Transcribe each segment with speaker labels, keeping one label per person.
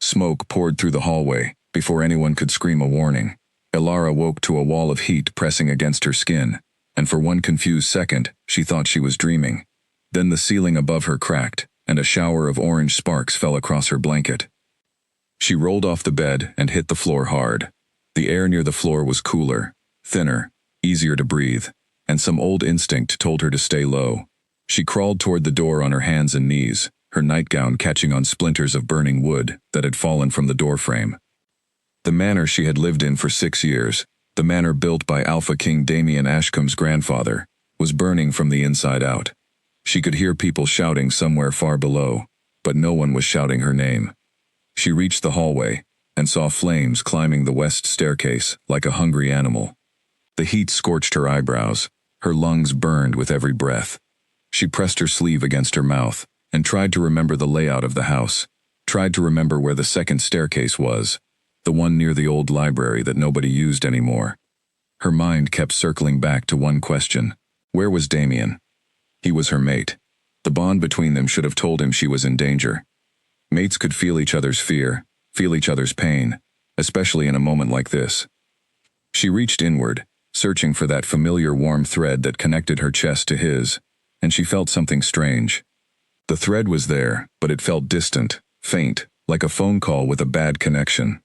Speaker 1: Smoke poured through the hallway before anyone could scream a warning. Elara woke to a wall of heat pressing against her skin, and for one confused second, she thought she was dreaming. Then the ceiling above her cracked, and a shower of orange sparks fell across her blanket. She rolled off the bed and hit the floor hard. The air near the floor was cooler, thinner, easier to breathe, and some old instinct told her to stay low. She crawled toward the door on her hands and knees, her nightgown catching on splinters of burning wood that had fallen from the doorframe. The manor she had lived in for 6 years, the manor built by Alpha King Damien Ashcombe's grandfather, was burning from the inside out. She could hear people shouting somewhere far below, but no one was shouting her name. She reached the hallway and saw flames climbing the west staircase like a hungry animal. The heat scorched her eyebrows, her lungs burned with every breath. She pressed her sleeve against her mouth and tried to remember the layout of the house, tried to remember where the second staircase was, the one near the old library that nobody used anymore. Her mind kept circling back to one question. Where was Damien? He was her mate. The bond between them should have told him she was in danger. Mates could feel each other's fear, feel each other's pain, especially in a moment like this. She reached inward, searching for that familiar warm thread that connected her chest to his, and she felt something strange. The thread was there, but it felt distant, faint, like a phone call with a bad connection.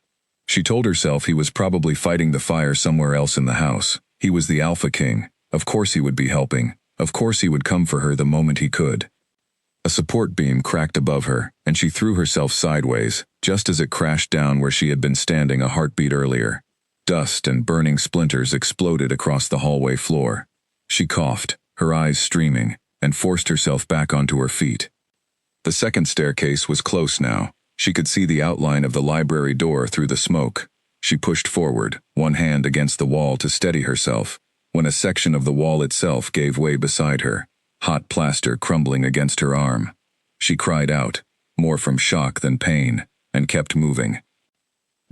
Speaker 1: She told herself he was probably fighting the fire somewhere else in the house. He was the Alpha King. Of course he would be helping. Of course he would come for her the moment he could. A support beam cracked above her, and she threw herself sideways, just as it crashed down where she had been standing a heartbeat earlier. Dust and burning splinters exploded across the hallway floor. She coughed, her eyes streaming, and forced herself back onto her feet. The second staircase was close now. She could see the outline of the library door through the smoke. She pushed forward, one hand against the wall to steady herself, when a section of the wall itself gave way beside her, hot plaster crumbling against her arm. She cried out, more from shock than pain, and kept moving.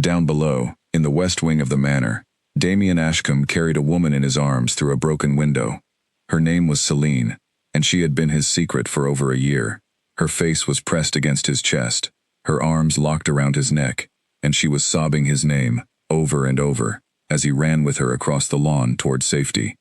Speaker 1: Down below, in the west wing of the manor, Damien Ashcombe carried a woman in his arms through a broken window. Her name was Celine, and she had been his secret for over a year. Her face was pressed against his chest, her arms locked around his neck, and she was sobbing his name, over and over, as he ran with her across the lawn toward safety.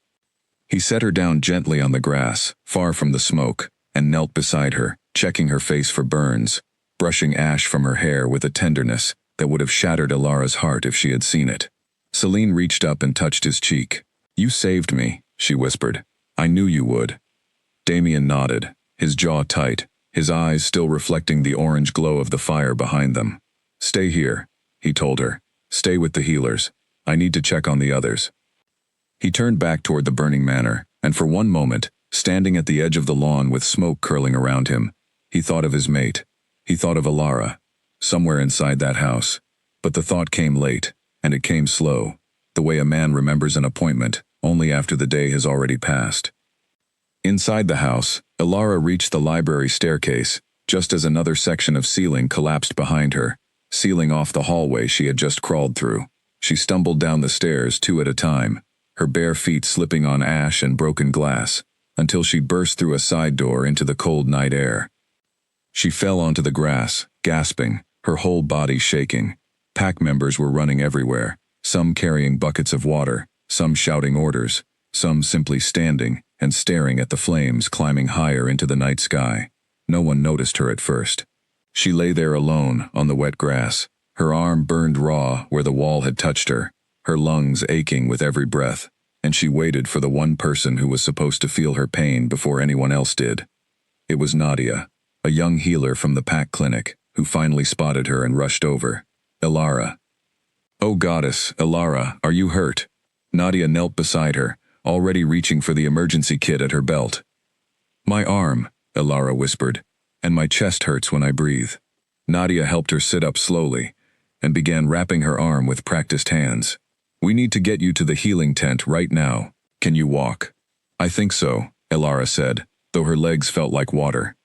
Speaker 1: He set her down gently on the grass, far from the smoke, and knelt beside her, checking her face for burns, brushing ash from her hair with a tenderness that would have shattered Elara's heart if she had seen it. Celine reached up and touched his cheek. "You saved me," she whispered. "I knew you would." Damien nodded, his jaw tight, his eyes still reflecting the orange glow of the fire behind them. "Stay here," he told her. "Stay with the healers. I need to check on the others." He turned back toward the burning manor, and for one moment, standing at the edge of the lawn with smoke curling around him, he thought of his mate. He thought of Elara, somewhere inside that house. But the thought came late, and it came slow, the way a man remembers an appointment, only after the day has already passed. Inside the house, Elara reached the library staircase, just as another section of ceiling collapsed behind her, sealing off the hallway she had just crawled through. She stumbled down the stairs 2 at a time, her bare feet slipping on ash and broken glass, until she burst through a side door into the cold night air. She fell onto the grass, gasping, her whole body shaking. Pack members were running everywhere, some carrying buckets of water, some shouting orders, some simply standing and staring at the flames climbing higher into the night sky. No one noticed her at first. She lay there alone on the wet grass, her arm burned raw where the wall had touched her, her lungs aching with every breath, and she waited for the one person who was supposed to feel her pain before anyone else did. It was Nadia, a young healer from the pack clinic, who finally spotted her and rushed over. "Elara." "Oh goddess, Elara, are you hurt?" Nadia knelt beside her, already reaching for the emergency kit at her belt. "My arm," Elara whispered, "and my chest hurts when I breathe." Nadia helped her sit up slowly, and began wrapping her arm with practiced hands. "We need to get you to the healing tent right now. Can you walk?" "I think so," Elara said, though her legs felt like water.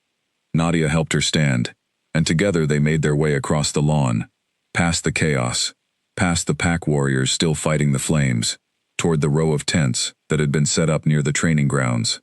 Speaker 1: Nadia helped her stand, and together they made their way across the lawn, past the chaos, past the pack warriors still fighting the flames, toward the row of tents that had been set up near the training grounds.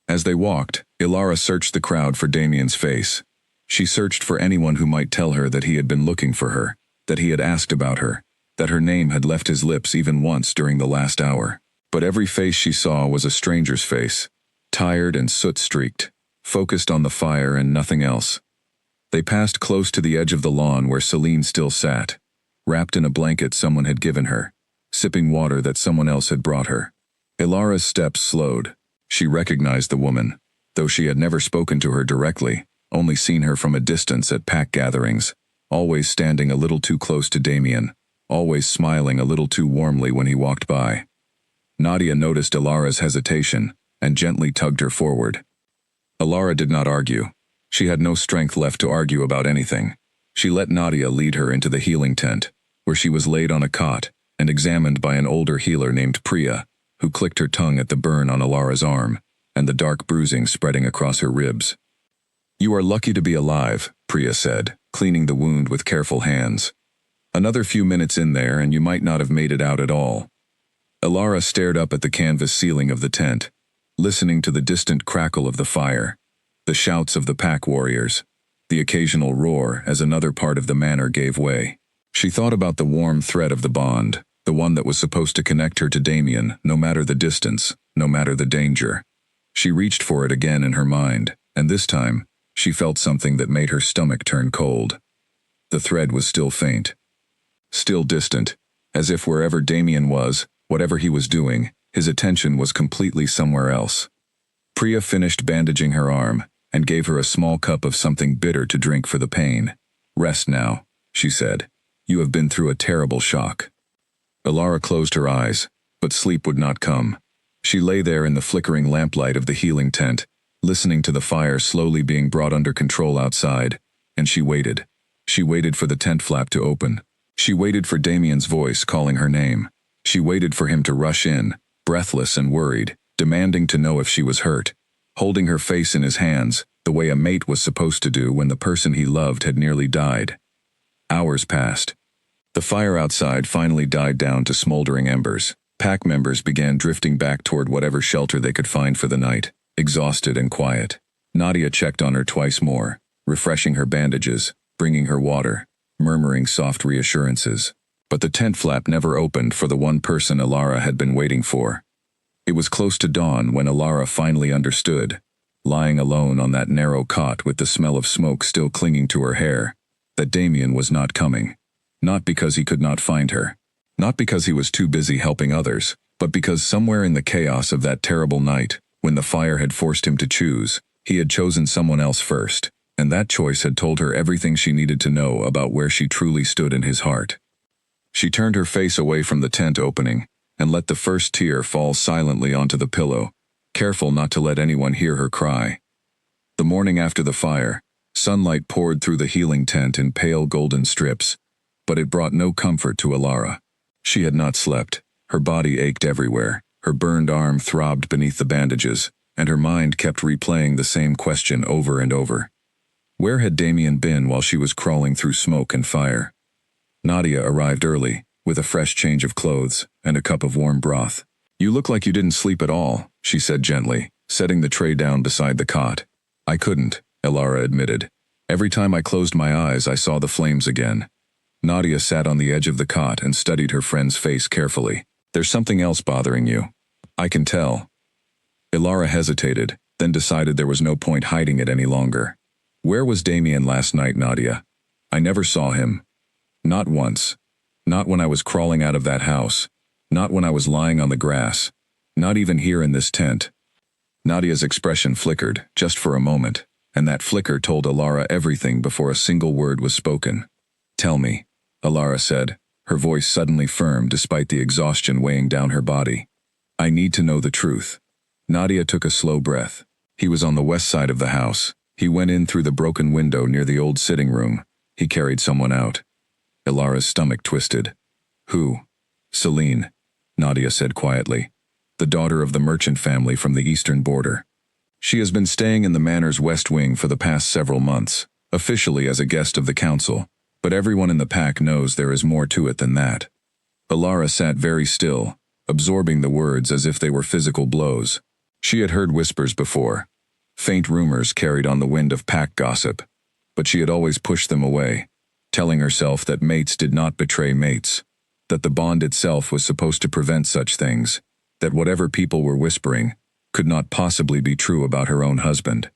Speaker 1: As they walked, Elara searched the crowd for Damien's face. She searched for anyone who might tell her that he had been looking for her, that he had asked about her, that her name had left his lips even once during the last hour. But every face she saw was a stranger's face, tired and soot-streaked, focused on the fire and nothing else. They passed close to the edge of the lawn where Celine still sat, wrapped in a blanket someone had given her, sipping water that someone else had brought her. Elara's steps slowed. She recognized the woman, though she had never spoken to her directly, only seen her from a distance at pack gatherings, always standing a little too close to Damien, always smiling a little too warmly when he walked by. Nadia noticed Elara's hesitation and gently tugged her forward. Elara did not argue. She had no strength left to argue about anything. She let Nadia lead her into the healing tent, where she was laid on a cot and examined by an older healer named Priya, who clicked her tongue at the burn on Elara's arm and the dark bruising spreading across her ribs. "You are lucky to be alive," Priya said, cleaning the wound with careful hands. "Another few minutes in there and you might not have made it out at all." Elara stared up at the canvas ceiling of the tent, listening to the distant crackle of the fire, the shouts of the pack warriors, the occasional roar as another part of the manor gave way. She thought about the warm thread of the bond, the one that was supposed to connect her to Damien, no matter the distance, no matter the danger. She reached for it again in her mind, and this time, she felt something that made her stomach turn cold. The thread was still faint, still distant, as if wherever Damien was, whatever he was doing, his attention was completely somewhere else. Priya finished bandaging her arm and gave her a small cup of something bitter to drink for the pain. "Rest now," she said. "You have been through a terrible shock." Elara closed her eyes, but sleep would not come. She lay there in the flickering lamplight of the healing tent, listening to the fire slowly being brought under control outside, and she waited. She waited for the tent flap to open. She waited for Damien's voice calling her name. She waited for him to rush in, breathless and worried, demanding to know if she was hurt, holding her face in his hands, the way a mate was supposed to do when the person he loved had nearly died. Hours passed. The fire outside finally died down to smoldering embers. Pack members began drifting back toward whatever shelter they could find for the night, exhausted and quiet. Nadia checked on her twice more, refreshing her bandages, bringing her water, murmuring soft reassurances. But the tent flap never opened for the one person Elara had been waiting for. It was close to dawn when Elara finally understood, lying alone on that narrow cot with the smell of smoke still clinging to her hair, that Damien was not coming. Not because he could not find her. Not because he was too busy helping others, but because somewhere in the chaos of that terrible night, when the fire had forced him to choose, he had chosen someone else first, and that choice had told her everything she needed to know about where she truly stood in his heart. She turned her face away from the tent opening, and let the first tear fall silently onto the pillow, careful not to let anyone hear her cry. The morning after the fire, sunlight poured through the healing tent in pale golden strips, but it brought no comfort to Elara. She had not slept. Her body ached everywhere, her burned arm throbbed beneath the bandages, and her mind kept replaying the same question over and over. Where had Damien been while she was crawling through smoke and fire? Nadia arrived early, with a fresh change of clothes and a cup of warm broth. "You look like you didn't sleep at all," she said gently, setting the tray down beside the cot. "I couldn't," Elara admitted. "Every time I closed my eyes I saw the flames again." Nadia sat on the edge of the cot and studied her friend's face carefully. "There's something else bothering you. I can tell." Elara hesitated, then decided there was no point hiding it any longer. "Where was Damien last night, Nadia?" "I never saw him. Not once. Not when I was crawling out of that house. Not when I was lying on the grass. Not even here in this tent." Nadia's expression flickered, just for a moment, and that flicker told Elara everything before a single word was spoken. "Tell me," Elara said, her voice suddenly firm despite the exhaustion weighing down her body. "I need to know the truth." Nadia took a slow breath. "He was on the west side of the house. He went in through the broken window near the old sitting room. He carried someone out." Elara's stomach twisted. "Who?" "Celine," Nadia said quietly. "The daughter of the merchant family from the eastern border. She has been staying in the manor's west wing for the past several months, officially as a guest of the council, but everyone in the pack knows there is more to it than that." Elara sat very still, absorbing the words as if they were physical blows. She had heard whispers before, faint rumors carried on the wind of pack gossip, but she had always pushed them away, telling herself that mates did not betray mates, that the bond itself was supposed to prevent such things, that whatever people were whispering could not possibly be true about her own husband.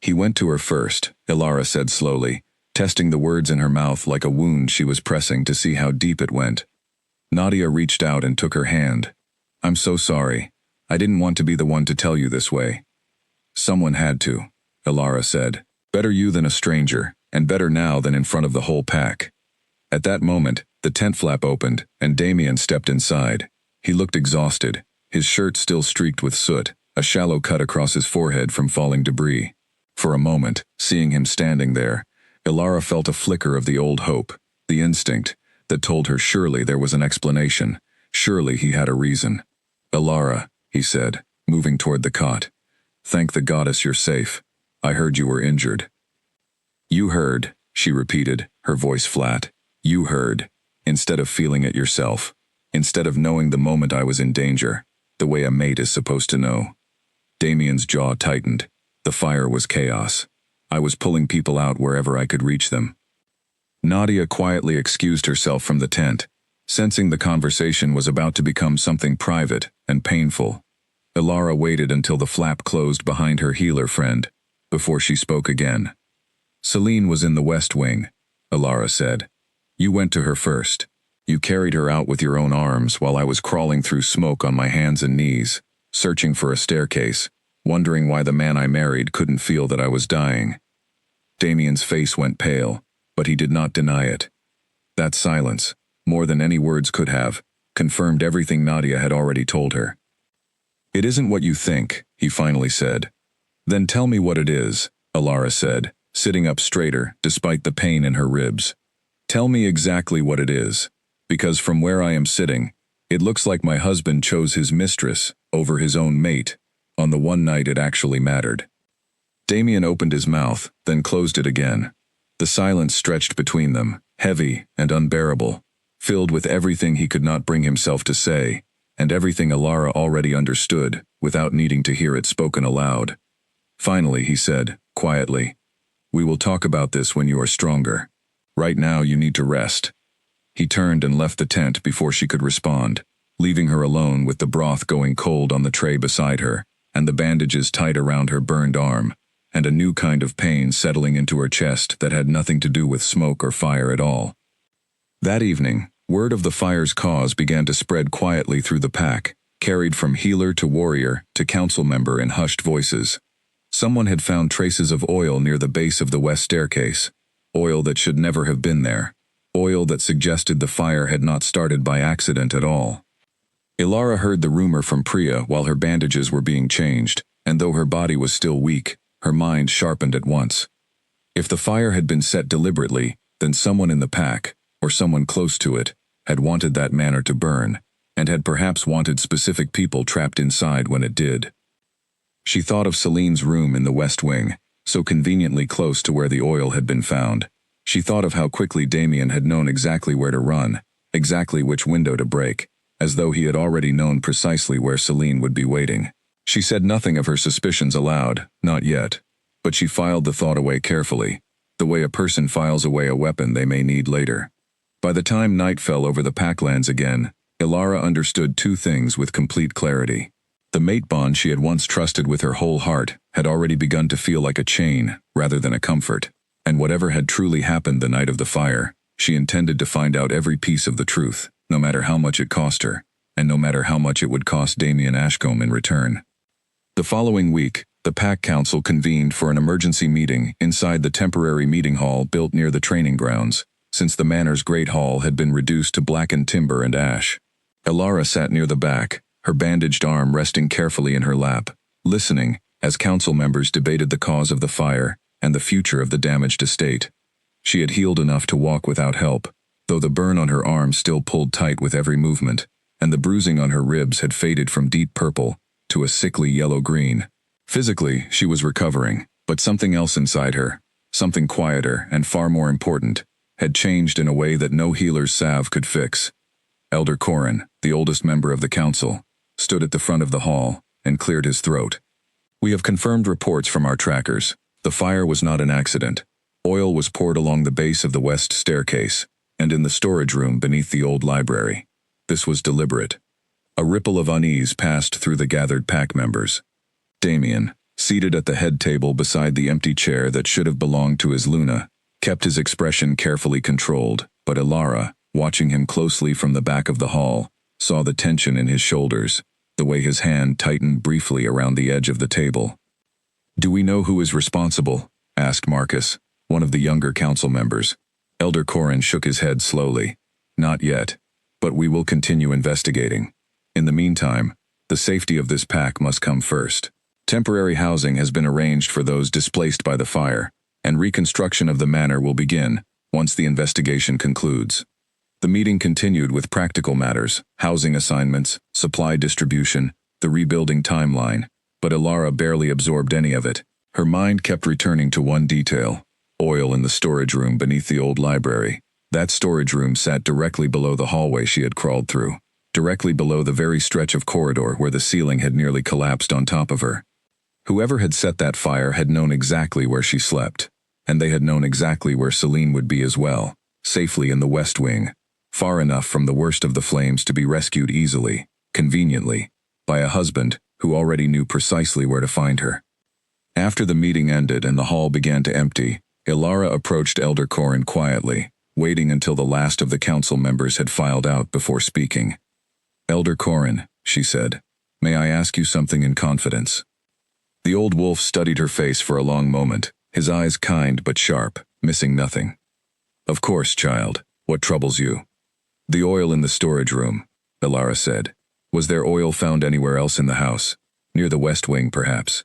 Speaker 1: He went to her first, Elara said slowly, testing the words in her mouth like a wound she was pressing to see how deep it went. Nadia reached out and took her hand. "I'm so sorry. I didn't want to be the one to tell you this way." "Someone had to," Elara said. "Better you than a stranger, and better now than in front of the whole pack." At that moment, the tent flap opened, and Damien stepped inside. He looked exhausted, his shirt still streaked with soot, a shallow cut across his forehead from falling debris. For a moment, seeing him standing there, Elara felt a flicker of the old hope, the instinct that told her surely there was an explanation, surely he had a reason. "Elara," he said, moving toward the cot. "Thank the goddess you're safe. I heard you were injured." "You heard," she repeated, her voice flat. "You heard, instead of feeling it yourself, instead of knowing the moment I was in danger, the way a mate is supposed to know." Damien's jaw tightened. The fire was chaos. I was pulling people out wherever I could reach them. Nadia quietly excused herself from the tent, sensing the conversation was about to become something private and painful. Elara waited until the flap closed behind her healer friend, before she spoke again. "Celine was in the West Wing," Elara said. "You went to her first. You carried her out with your own arms while I was crawling through smoke on my hands and knees, searching for a staircase, wondering why the man I married couldn't feel that I was dying." Damien's face went pale, but he did not deny it. That silence, more than any words could have, confirmed everything Nadia had already told her. "It isn't what you think," he finally said. "Then tell me what it is," Elara said, sitting up straighter despite the pain in her ribs. "Tell me exactly what it is, because from where I am sitting, it looks like my husband chose his mistress over his own mate, on the one night it actually mattered." Damien opened his mouth, then closed it again. The silence stretched between them, heavy and unbearable, filled with everything he could not bring himself to say, and everything Elara already understood, without needing to hear it spoken aloud. Finally, he said, quietly, "We will talk about this when you are stronger. Right now you need to rest." He turned and left the tent before she could respond, leaving her alone with the broth going cold on the tray beside her, and the bandages tight around her burned arm, and a new kind of pain settling into her chest that had nothing to do with smoke or fire at all. That evening, word of the fire's cause began to spread quietly through the pack, carried from healer to warrior to council member in hushed voices. Someone had found traces of oil near the base of the west staircase, oil that should never have been there, oil that suggested the fire had not started by accident at all. Elara heard the rumor from Priya while her bandages were being changed, and though her body was still weak, her mind sharpened at once. If the fire had been set deliberately, then someone in the pack, or someone close to it, had wanted that manor to burn, and had perhaps wanted specific people trapped inside when it did. She thought of Celine's room in the West Wing, so conveniently close to where the oil had been found. She thought of how quickly Damien had known exactly where to run, exactly which window to break, as though he had already known precisely where Celine would be waiting. She said nothing of her suspicions aloud, not yet, but she filed the thought away carefully, the way a person files away a weapon they may need later. By the time night fell over the packlands again, Elara understood two things with complete clarity. The mate bond she had once trusted with her whole heart had already begun to feel like a chain rather than a comfort, and whatever had truly happened the night of the fire, she intended to find out every piece of the truth, no matter how much it cost her, and no matter how much it would cost Damien Ashcombe in return. The following week, the Pack Council convened for an emergency meeting inside the temporary meeting hall built near the training grounds, since the manor's great hall had been reduced to blackened timber and ash. Elara sat near the back, her bandaged arm resting carefully in her lap, listening as council members debated the cause of the fire and the future of the damaged estate. She had healed enough to walk without help, though the burn on her arm still pulled tight with every movement, and the bruising on her ribs had faded from deep purple to a sickly yellow-green. Physically, she was recovering, but something else inside her, something quieter and far more important, had changed in a way that no healer's salve could fix. Elder Corin, the oldest member of the council, stood at the front of the hall and cleared his throat. "We have confirmed reports from our trackers. The fire was not an accident. Oil was poured along the base of the west staircase, and in the storage room beneath the old library. This was deliberate. A ripple of unease passed through the gathered pack members. Damien, seated at the head table beside the empty chair that should have belonged to his Luna, kept his expression carefully controlled, but Elara, watching him closely from the back of the hall, saw the tension in his shoulders, the way his hand tightened briefly around the edge of the table. "Do we know who is responsible?" asked Marcus, one of the younger council members. Elder Corin shook his head slowly. "Not yet, but we will continue investigating. In the meantime, the safety of this pack must come first. Temporary housing has been arranged for those displaced by the fire, and reconstruction of the manor will begin once the investigation concludes." The meeting continued with practical matters, housing assignments, supply distribution, the rebuilding timeline, but Elara barely absorbed any of it. Her mind kept returning to one detail: oil in the storage room beneath the old library. That storage room sat directly below the hallway she had crawled through, directly below the very stretch of corridor where the ceiling had nearly collapsed on top of her. Whoever had set that fire had known exactly where she slept, and they had known exactly where Celine would be as well, safely in the west wing, far enough from the worst of the flames to be rescued easily, conveniently, by a husband who already knew precisely where to find her. After the meeting ended and the hall began to empty, Elara approached Elder Corin quietly, waiting until the last of the council members had filed out before speaking. "Elder Corin," she said, "may I ask you something in confidence?" The old wolf studied her face for a long moment, his eyes kind but sharp, missing nothing. "Of course, child. What troubles you?" "The oil in the storage room," Elara said. "Was there oil found anywhere else in the house? Near the west wing, perhaps?"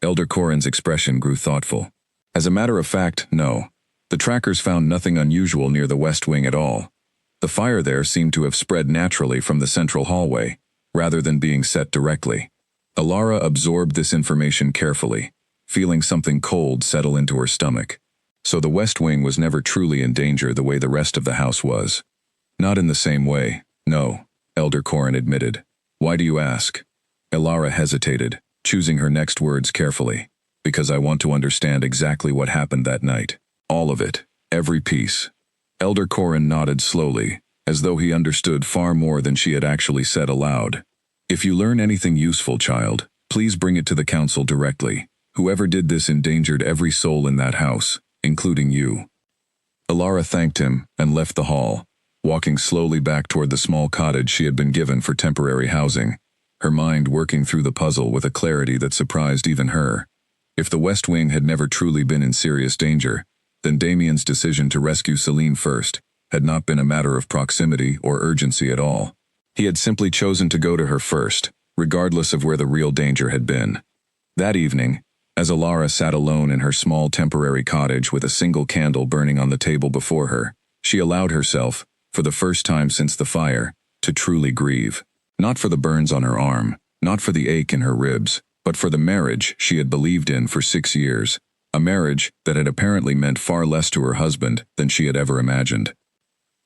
Speaker 1: Elder Corin's expression grew thoughtful. "As a matter of fact, no. The trackers found nothing unusual near the west wing at all. The fire there seemed to have spread naturally from the central hallway, rather than being set directly." Elara absorbed this information carefully, feeling something cold settle into her stomach. So the west wing was never truly in danger the way the rest of the house was. "Not in the same way, no," Elder Corin admitted. "Why do you ask?" Elara hesitated, choosing her next words carefully. "Because I want to understand exactly what happened that night. All of it. Every piece." Elder Corin nodded slowly, as though he understood far more than she had actually said aloud. "If you learn anything useful, child, please bring it to the council directly. Whoever did this endangered every soul in that house, including you." Elara thanked him and left the hall, walking slowly back toward the small cottage she had been given for temporary housing, her mind working through the puzzle with a clarity that surprised even her. If the West Wing had never truly been in serious danger, then Damien's decision to rescue Celine first had not been a matter of proximity or urgency at all. He had simply chosen to go to her first, regardless of where the real danger had been. That evening, as Elara sat alone in her small temporary cottage with a single candle burning on the table before her, she allowed herself, for the first time since the fire, to truly grieve. Not for the burns on her arm, not for the ache in her ribs, but for the marriage she had believed in for 6 years, a marriage that had apparently meant far less to her husband than she had ever imagined.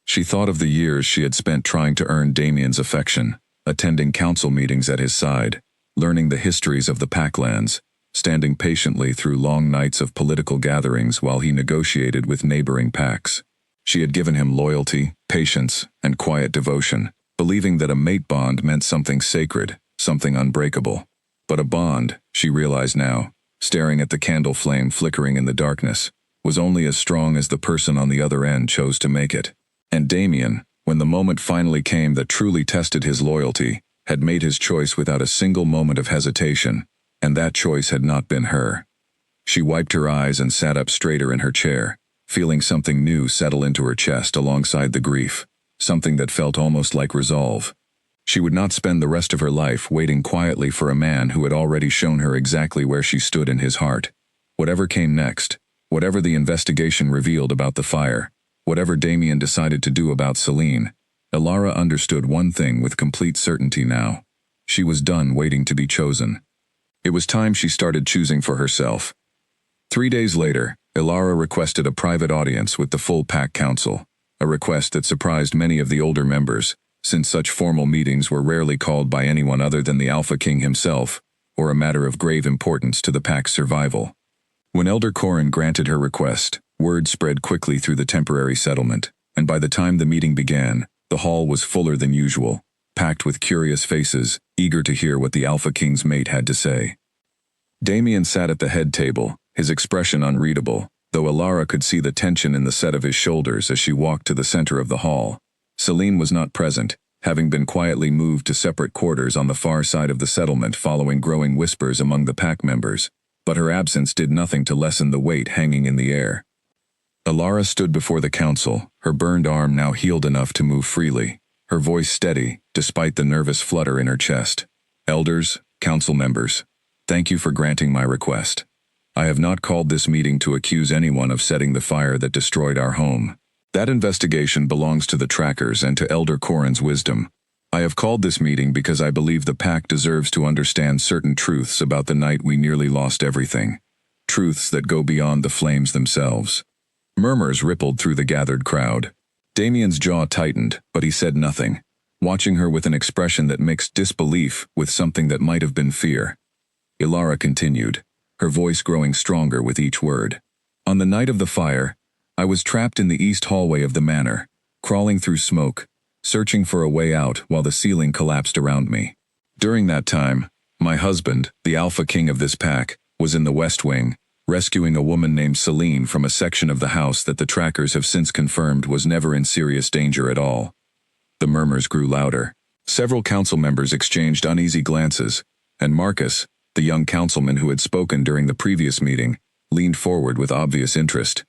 Speaker 1: She thought of the years she had spent trying to earn Damien's affection, attending council meetings at his side, learning the histories of the Packlands, standing patiently through long nights of political gatherings while he negotiated with neighboring packs. She had given him loyalty, patience, and quiet devotion, believing that a mate bond meant something sacred, something unbreakable. But a bond, she realized now, staring at the candle flame flickering in the darkness, was only as strong as the person on the other end chose to make it. And Damien, when the moment finally came that truly tested his loyalty, had made his choice without a single moment of hesitation, and that choice had not been her. She wiped her eyes and sat up straighter in her chair, feeling something new settle into her chest alongside the grief, something that felt almost like resolve. She would not spend the rest of her life waiting quietly for a man who had already shown her exactly where she stood in his heart. Whatever came next, whatever the investigation revealed about the fire, whatever Damien decided to do about Celine, Elara understood one thing with complete certainty now. She was done waiting to be chosen. It was time she started choosing for herself. 3 days later, Elara requested a private audience with the full pack council, a request that surprised many of the older members, since such formal meetings were rarely called by anyone other than the Alpha King himself, or a matter of grave importance to the pack's survival. When Elder Corin granted her request, Word spread quickly through the temporary settlement, and by the time the meeting began, the hall was fuller than usual, packed with curious faces, eager to hear what the Alpha King's mate had to say. Damien sat at the head table, his expression unreadable, though Elara could see the tension in the set of his shoulders as she walked to the center of the hall. Celine was not present, having been quietly moved to separate quarters on the far side of the settlement following growing whispers among the pack members, but her absence did nothing to lessen the weight hanging in the air. Elara stood before the council, her burned arm now healed enough to move freely, her voice steady, despite the nervous flutter in her chest. Elders, council members, thank you for granting my request. I have not called this meeting to accuse anyone of setting the fire that destroyed our home. That investigation belongs to the trackers and to Elder Corin's wisdom. I have called this meeting because I believe the pack deserves to understand certain truths about the night we nearly lost everything. Truths that go beyond the flames themselves. Murmurs rippled through the gathered crowd. Damien's jaw tightened, but he said nothing, watching her with an expression that mixed disbelief with something that might have been fear. Elara continued, her voice growing stronger with each word. On the night of the fire, I was trapped in the east hallway of the manor, crawling through smoke, searching for a way out while the ceiling collapsed around me. During that time, my husband, the Alpha King of this pack, was in the West Wing, rescuing a woman named Celine from a section of the house that the trackers have since confirmed was never in serious danger at all. The murmurs grew louder. Several council members exchanged uneasy glances, and Marcus, the young councilman who had spoken during the previous meeting, leaned forward with obvious interest.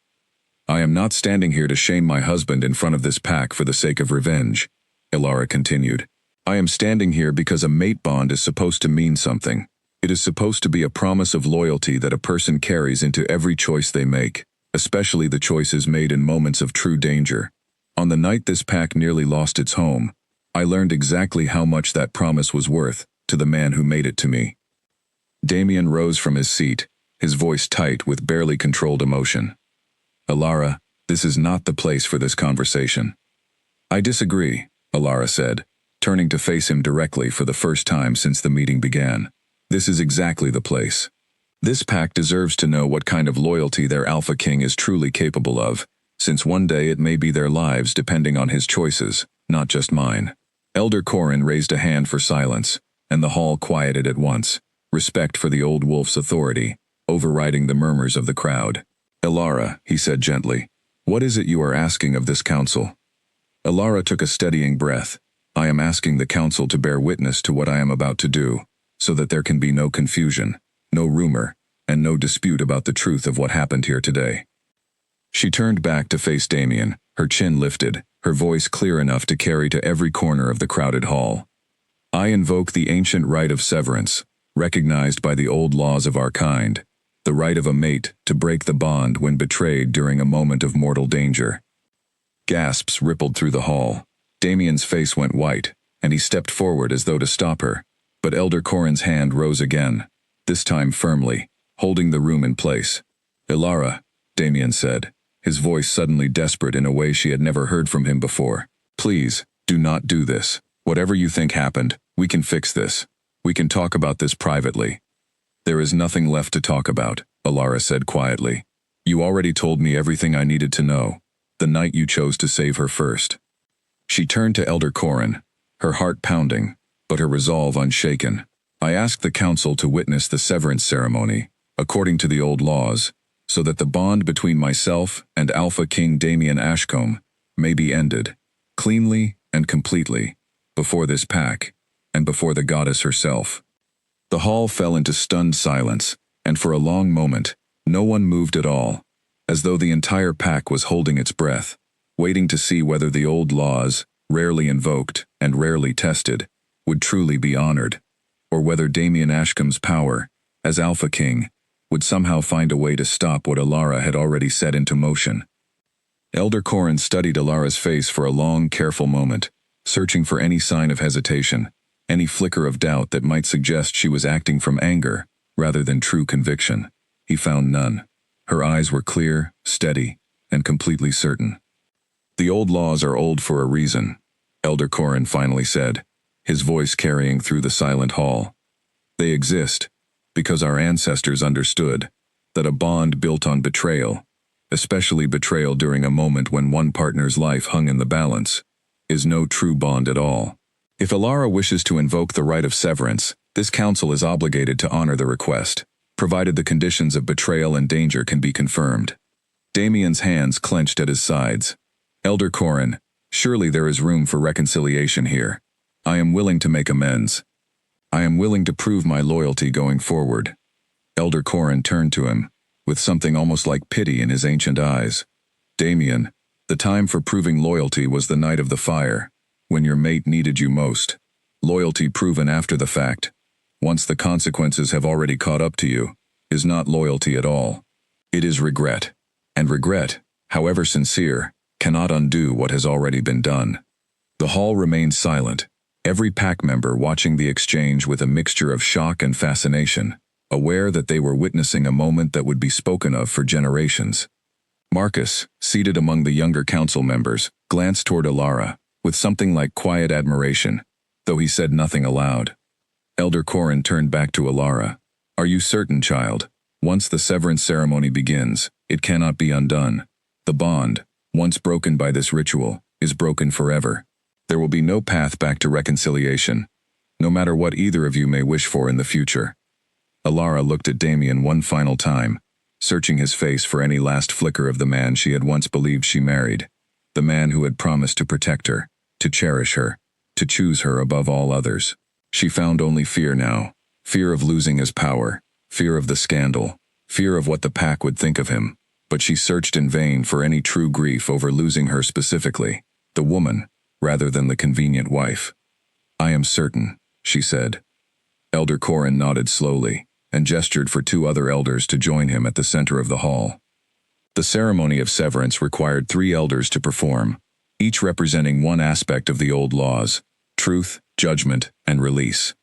Speaker 1: I am not standing here to shame my husband in front of this pack for the sake of revenge, Elara continued. I am standing here because a mate bond is supposed to mean something. It is supposed to be a promise of loyalty that a person carries into every choice they make, especially the choices made in moments of true danger. On the night this pack nearly lost its home, I learned exactly how much that promise was worth to the man who made it to me. Damien rose from his seat, his voice tight with barely controlled emotion. Elara, this is not the place for this conversation. I disagree, Elara said, turning to face him directly for the first time since the meeting began. This is exactly the place. This pack deserves to know what kind of loyalty their Alpha King is truly capable of, since one day it may be their lives depending on his choices, not just mine. Elder Corin raised a hand for silence, and the hall quieted at once, respect for the old wolf's authority, overriding the murmurs of the crowd. Elara, he said gently, what is it you are asking of this council? Elara took a steadying breath. I am asking the council to bear witness to what I am about to do, so that there can be no confusion, no rumor, and no dispute about the truth of what happened here today. She turned back to face Damien, her chin lifted, her voice clear enough to carry to every corner of the crowded hall. I invoke the ancient right of severance, recognized by the old laws of our kind, the right of a mate to break the bond when betrayed during a moment of mortal danger. Gasps rippled through the hall. Damien's face went white, and he stepped forward as though to stop her, but Elder Corin's hand rose again, this time firmly, holding the room in place. Elara, Damien said, his voice suddenly desperate in a way she had never heard from him before. Please, do not do this. Whatever you think happened, we can fix this. We can talk about this privately. There is nothing left to talk about, Elara said quietly. You already told me everything I needed to know, the night you chose to save her first. She turned to Elder Corin, her heart pounding, but her resolve unshaken. I asked the council to witness the severance ceremony, according to the old laws, so that the bond between myself and Alpha King Damien Ashcombe may be ended, cleanly and completely, before this pack, and before the goddess herself. The hall fell into stunned silence, and for a long moment, no one moved at all, as though the entire pack was holding its breath, waiting to see whether the old laws, rarely invoked and rarely tested, would truly be honored, or whether Damien Ashcombe's power, as Alpha King, would somehow find a way to stop what Elara had already set into motion. Elder Corin studied Elara's face for a long, careful moment, searching for any sign of hesitation, any flicker of doubt that might suggest she was acting from anger rather than true conviction. He found none. Her eyes were clear, steady, and completely certain. The old laws are old for a reason, Elder Corin finally said, his voice carrying through the silent hall. They exist because our ancestors understood that a bond built on betrayal, especially betrayal during a moment when one partner's life hung in the balance, is no true bond at all. If Elara wishes to invoke the right of severance, this council is obligated to honor the request, provided the conditions of betrayal and danger can be confirmed. Damien's hands clenched at his sides. Elder Corin, surely there is room for reconciliation here. I am willing to make amends. I am willing to prove my loyalty going forward. Elder Corin turned to him, with something almost like pity in his ancient eyes. Damien, the time for proving loyalty was the night of the fire, when your mate needed you most. Loyalty proven after the fact, once the consequences have already caught up to you, is not loyalty at all. It is regret. And regret, however sincere, cannot undo what has already been done. The hall remained silent, every pack member watching the exchange with a mixture of shock and fascination, aware that they were witnessing a moment that would be spoken of for generations. Marcus, seated among the younger council members, glanced toward Elara, with something like quiet admiration, though he said nothing aloud. Elder Corin turned back to Elara. Are you certain, child? Once the severance ceremony begins, it cannot be undone. The bond, once broken by this ritual, is broken forever. There will be no path back to reconciliation, no matter what either of you may wish for in the future. Elara looked at Damien one final time, searching his face for any last flicker of the man she had once believed she married, the man who had promised to protect her, to cherish her, to choose her above all others. She found only fear now, fear of losing his power, fear of the scandal, fear of what the pack would think of him, but she searched in vain for any true grief over losing her specifically, the woman, rather than the convenient wife. I am certain, she said. Elder Corin nodded slowly, and gestured for two other elders to join him at the center of the hall. The ceremony of severance required 3 elders to perform, each representing one aspect of the old laws: truth, judgment, and release.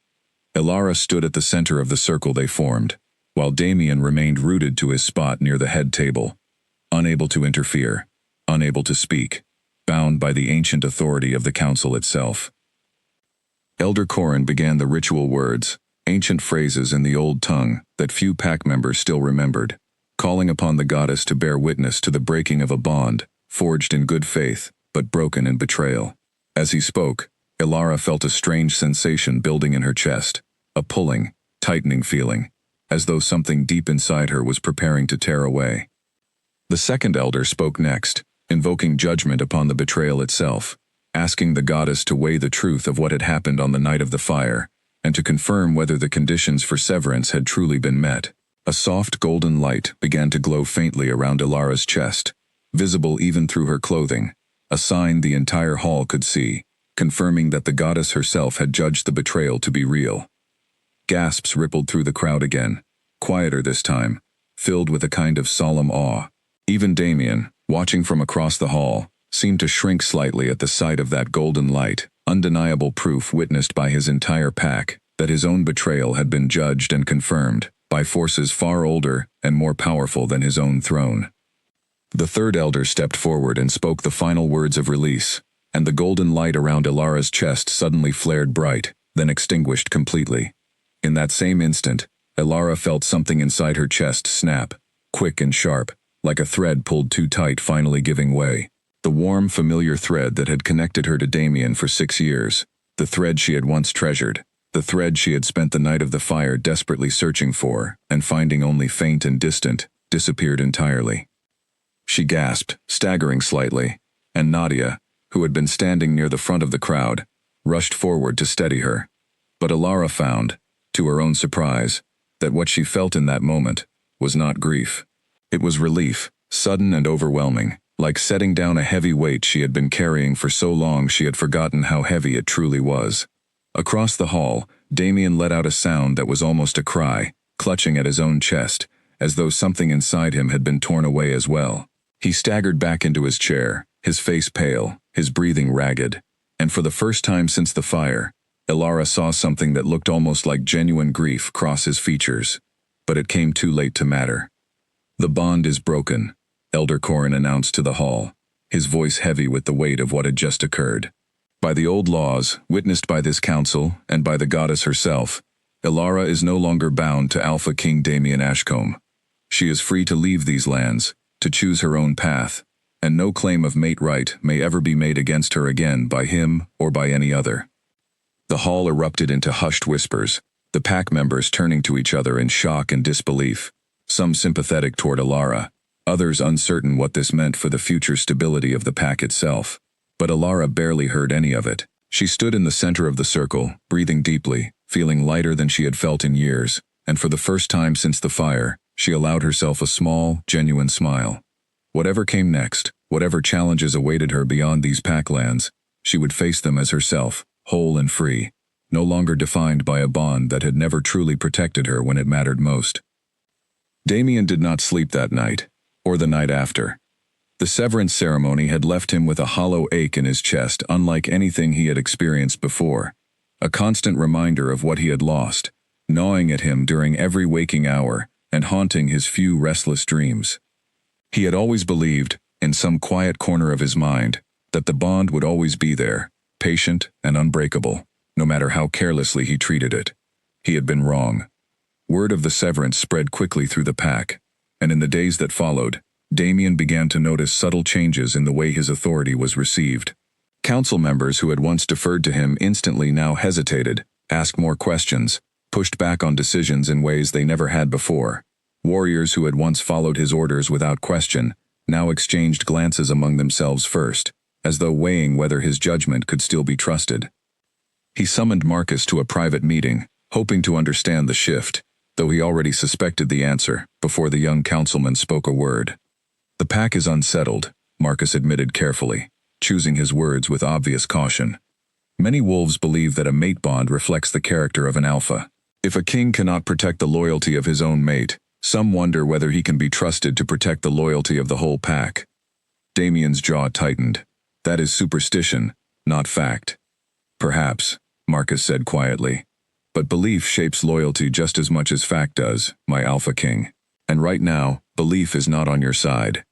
Speaker 1: Elara stood at the center of the circle they formed, while Damien remained rooted to his spot near the head table, unable to interfere, unable to speak, bound by the ancient authority of the council itself. Elder Corin began the ritual words, ancient phrases in the old tongue that few pack members still remembered, calling upon the goddess to bear witness to the breaking of a bond, forged in good faith, but broken in betrayal. As he spoke, Elara felt a strange sensation building in her chest, a pulling, tightening feeling, as though something deep inside her was preparing to tear away. The second elder spoke next, invoking judgment upon the betrayal itself, asking the goddess to weigh the truth of what had happened on the night of the fire, and to confirm whether the conditions for severance had truly been met. A soft golden light began to glow faintly around Elara's chest, visible even through her clothing, a sign the entire hall could see, confirming that the goddess herself had judged the betrayal to be real. Gasps rippled through the crowd again, quieter this time, filled with a kind of solemn awe. Even Damien, watching from across the hall, seemed to shrink slightly at the sight of that golden light, undeniable proof witnessed by his entire pack that his own betrayal had been judged and confirmed by forces far older and more powerful than his own throne. The third elder stepped forward and spoke the final words of release, and the golden light around Elara's chest suddenly flared bright, then extinguished completely. In that same instant, Elara felt something inside her chest snap, quick and sharp, like a thread pulled too tight finally giving way. The warm, familiar thread that had connected her to Damien for 6 years, the thread she had once treasured, the thread she had spent the night of the fire desperately searching for, and finding only faint and distant, disappeared entirely. She gasped, staggering slightly, and Nadia, who had been standing near the front of the crowd, rushed forward to steady her. But Elara found, to her own surprise, that what she felt in that moment was not grief. It was relief, sudden and overwhelming, like setting down a heavy weight she had been carrying for so long she had forgotten how heavy it truly was. Across the hall, Damien let out a sound that was almost a cry, clutching at his own chest, as though something inside him had been torn away as well. He staggered back into his chair, his face pale, his breathing ragged, and for the first time since the fire, Elara saw something that looked almost like genuine grief cross his features. But it came too late to matter. The bond is broken, Elder Corin announced to the hall, his voice heavy with the weight of what had just occurred. By the old laws, witnessed by this council, and by the goddess herself, Elara is no longer bound to Alpha King Damien Ashcombe. She is free to leave these lands, to choose her own path, and no claim of mate right may ever be made against her again by him or by any other. The hall erupted into hushed whispers, the pack members turning to each other in shock and disbelief, some sympathetic toward Elara, others uncertain what this meant for the future stability of the pack itself. But Elara barely heard any of it. She stood in the center of the circle, breathing deeply, feeling lighter than she had felt in years, and for the first time since the fire, she allowed herself a small, genuine smile. Whatever came next, whatever challenges awaited her beyond these packlands, she would face them as herself, whole and free, no longer defined by a bond that had never truly protected her when it mattered most. Damien did not sleep that night, or the night after. The severance ceremony had left him with a hollow ache in his chest unlike anything he had experienced before, a constant reminder of what he had lost, gnawing at him during every waking hour and haunting his few restless dreams. He had always believed, in some quiet corner of his mind, that the bond would always be there, patient and unbreakable, no matter how carelessly he treated it. He had been wrong. Word of the severance spread quickly through the pack, and in the days that followed, Damien began to notice subtle changes in the way his authority was received. Council members who had once deferred to him instantly now hesitated, asked more questions, pushed back on decisions in ways they never had before. Warriors who had once followed his orders without question now exchanged glances among themselves first, as though weighing whether his judgment could still be trusted. He summoned Marcus to a private meeting, hoping to understand the shift, though he already suspected the answer before the young councilman spoke a word. "The pack is unsettled," Marcus admitted carefully, choosing his words with obvious caution. "Many wolves believe that a mate bond reflects the character of an alpha. If a king cannot protect the loyalty of his own mate, some wonder whether he can be trusted to protect the loyalty of the whole pack." Damien's jaw tightened. "That is superstition, not fact." "Perhaps," Marcus said quietly. "But belief shapes loyalty just as much as fact does, my Alpha King. And right now, belief is not on your side."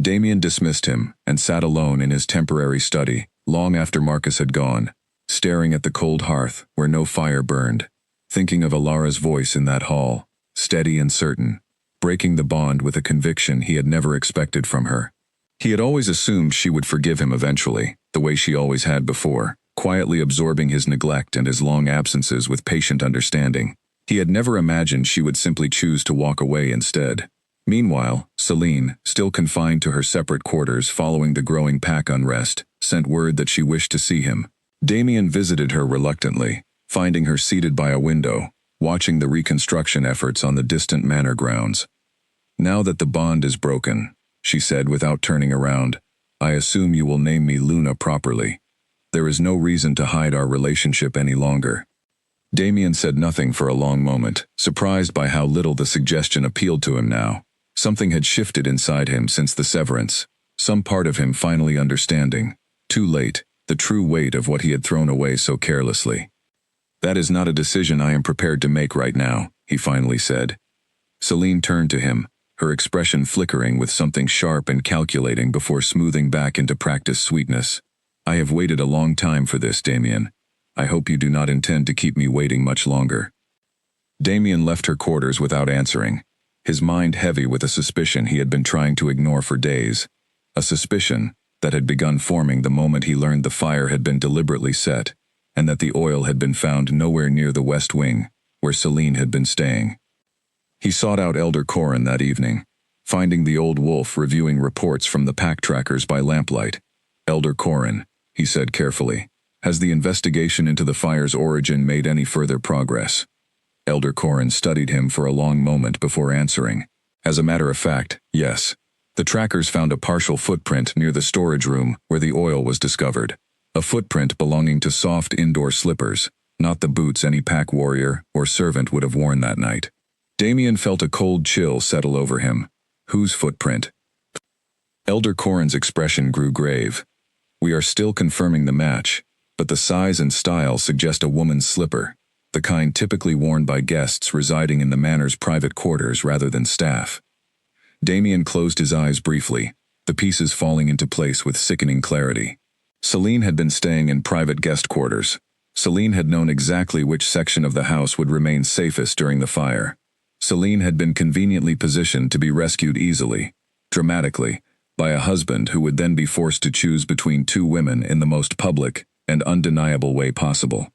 Speaker 1: Damien dismissed him and sat alone in his temporary study, long after Marcus had gone, staring at the cold hearth where no fire burned, thinking of Elara's voice in that hall, steady and certain, breaking the bond with a conviction he had never expected from her. He had always assumed she would forgive him eventually, the way she always had before, quietly absorbing his neglect and his long absences with patient understanding. He had never imagined she would simply choose to walk away instead. Meanwhile, Celine, still confined to her separate quarters following the growing pack unrest, sent word that she wished to see him. Damien visited her reluctantly, finding her seated by a window, watching the reconstruction efforts on the distant manor grounds. "Now that the bond is broken," she said without turning around, "I assume you will name me Luna properly. There is no reason to hide our relationship any longer." Damien said nothing for a long moment, surprised by how little the suggestion appealed to him now. Something had shifted inside him since the severance, some part of him finally understanding, too late, the true weight of what he had thrown away so carelessly. "That is not a decision I am prepared to make right now," he finally said. Celine turned to him, her expression flickering with something sharp and calculating before smoothing back into practiced sweetness. "I have waited a long time for this, Damien. I hope you do not intend to keep me waiting much longer." Damien left her quarters without answering, his mind heavy with a suspicion he had been trying to ignore for days, a suspicion that had begun forming the moment he learned the fire had been deliberately set, and that the oil had been found nowhere near the west wing, where Celine had been staying. He sought out Elder Corin that evening, finding the old wolf reviewing reports from the pack trackers by lamplight. "Elder Corin," he said carefully, "has the investigation into the fire's origin made any further progress?" Elder Corin studied him for a long moment before answering. "As a matter of fact, yes. The trackers found a partial footprint near the storage room where the oil was discovered. A footprint belonging to soft indoor slippers, not the boots any pack warrior or servant would have worn that night." Damien felt a cold chill settle over him. "Whose footprint?" Elder Corin's expression grew grave. "We are still confirming the match, but the size and style suggest a woman's slipper, the kind typically worn by guests residing in the manor's private quarters rather than staff." Damien closed his eyes briefly, the pieces falling into place with sickening clarity. Celine had been staying in private guest quarters. Celine had known exactly which section of the house would remain safest during the fire. Celine had been conveniently positioned to be rescued easily. dramatically, by a husband who would then be forced to choose between two women in the most public and undeniable way possible.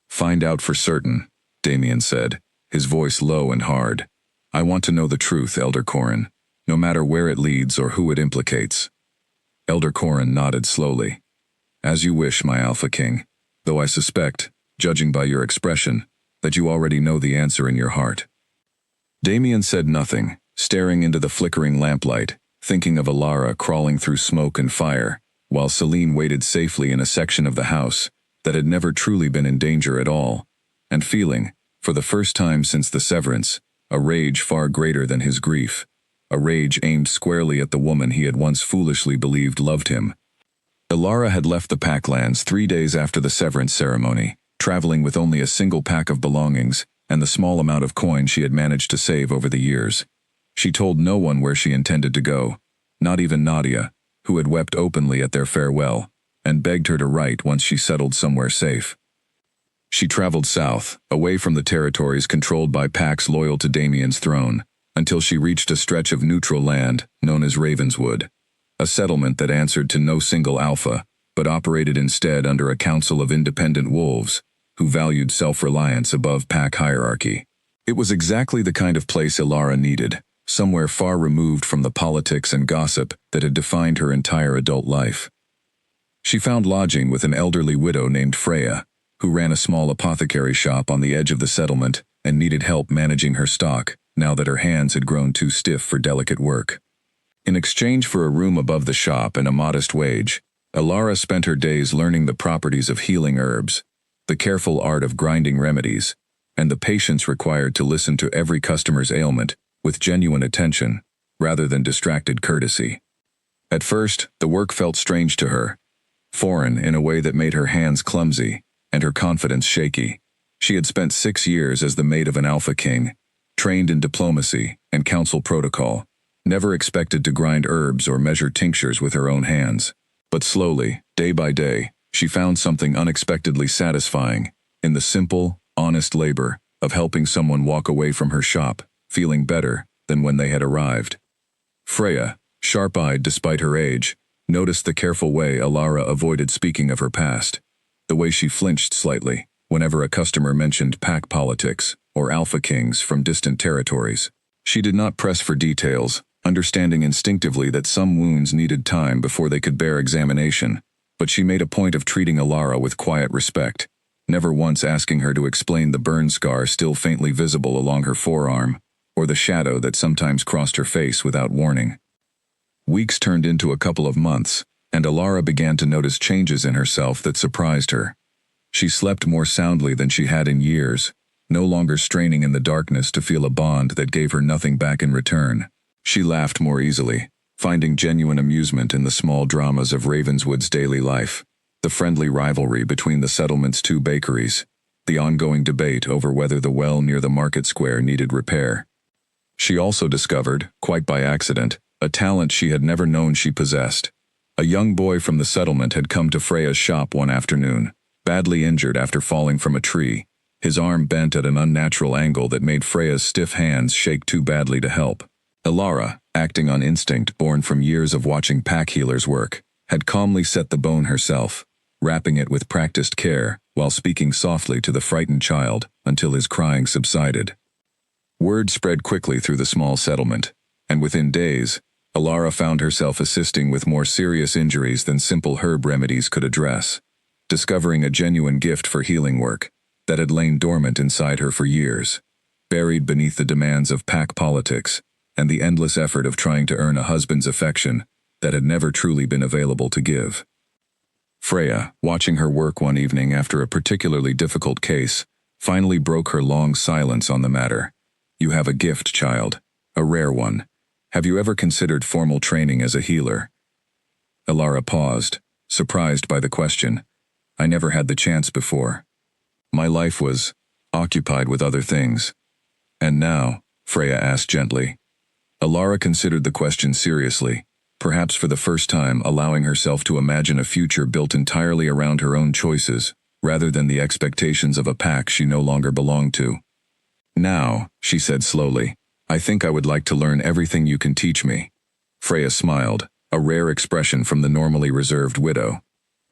Speaker 1: "Find out for certain," Damien said, his voice low and hard. "I want to know the truth, Elder Corin, no matter where it leads or who it implicates." Elder Corin nodded slowly. "As you wish, my Alpha King, though I suspect, judging by your expression, that you already know the answer in your heart." Damien said nothing, staring into the flickering lamplight, thinking of Elara crawling through smoke and fire, while Celine waited safely in a section of the house that had never truly been in danger at all, and feeling, for the first time since the severance, a rage far greater than his grief, a rage aimed squarely at the woman he had once foolishly believed loved him. Elara had left the Packlands 3 days after the severance ceremony, traveling with only a single pack of belongings and the small amount of coin she had managed to save over the years. She told no one where she intended to go, not even Nadia, who had wept openly at their farewell, and begged her to write once she settled somewhere safe. She traveled south, away from the territories controlled by packs loyal to Damien's throne, until she reached a stretch of neutral land known as Ravenswood, a settlement that answered to no single alpha, but operated instead under a council of independent wolves, who valued self-reliance above pack hierarchy. It was exactly the kind of place Elara needed, somewhere far removed from the politics and gossip that had defined her entire adult life. She found lodging with an elderly widow named Freya, who ran a small apothecary shop on the edge of the settlement and needed help managing her stock, now that her hands had grown too stiff for delicate work. In exchange for a room above the shop and a modest wage, Elara spent her days learning the properties of healing herbs, the careful art of grinding remedies, and the patience required to listen to every customer's ailment with genuine attention, rather than distracted courtesy. At first, the work felt strange to her, foreign in a way that made her hands clumsy and her confidence shaky. She had spent 6 years as the maid of an Alpha King, trained in diplomacy and council protocol, never expected to grind herbs or measure tinctures with her own hands. But slowly, day by day, she found something unexpectedly satisfying in the simple, honest labor of helping someone walk away from her shop, feeling better than when they had arrived. Freya, sharp-eyed despite her age, noticed the careful way Elara avoided speaking of her past, the way she flinched slightly whenever a customer mentioned pack politics or Alpha Kings from distant territories. She did not press for details, understanding instinctively that some wounds needed time before they could bear examination, but she made a point of treating Elara with quiet respect, never once asking her to explain the burn scar still faintly visible along her forearm, or the shadow that sometimes crossed her face without warning. Weeks turned into a couple of months, and Elara began to notice changes in herself that surprised her. She slept more soundly than she had in years, no longer straining in the darkness to feel a bond that gave her nothing back in return. She laughed more easily, finding genuine amusement in the small dramas of Ravenswood's daily life, the friendly rivalry between the settlement's 2 bakeries, the ongoing debate over whether the well near the market square needed repair. She also discovered, quite by accident, a talent she had never known she possessed. A young boy from the settlement had come to Freya's shop one afternoon, badly injured after falling from a tree, his arm bent at an unnatural angle that made Freya's stiff hands shake too badly to help. Elara, acting on instinct born from years of watching pack healers work, had calmly set the bone herself, wrapping it with practiced care while speaking softly to the frightened child until his crying subsided. Word spread quickly through the small settlement, and within days, Elara found herself assisting with more serious injuries than simple herb remedies could address, discovering a genuine gift for healing work that had lain dormant inside her for years, buried beneath the demands of pack politics and the endless effort of trying to earn a husband's affection that had never truly been available to give. Freya, watching her work one evening after a particularly difficult case, finally broke her long silence on the matter. "You have a gift, child, a rare one. Have you ever considered formal training as a healer?" Elara paused, surprised by the question. "I never had the chance before. My life was occupied with other things." "And now?" Freya asked gently. Elara considered the question seriously, perhaps for the first time allowing herself to imagine a future built entirely around her own choices, rather than the expectations of a pack she no longer belonged to. "Now," she said slowly, "I think I would like to learn everything you can teach me." Freya smiled, a rare expression from the normally reserved widow.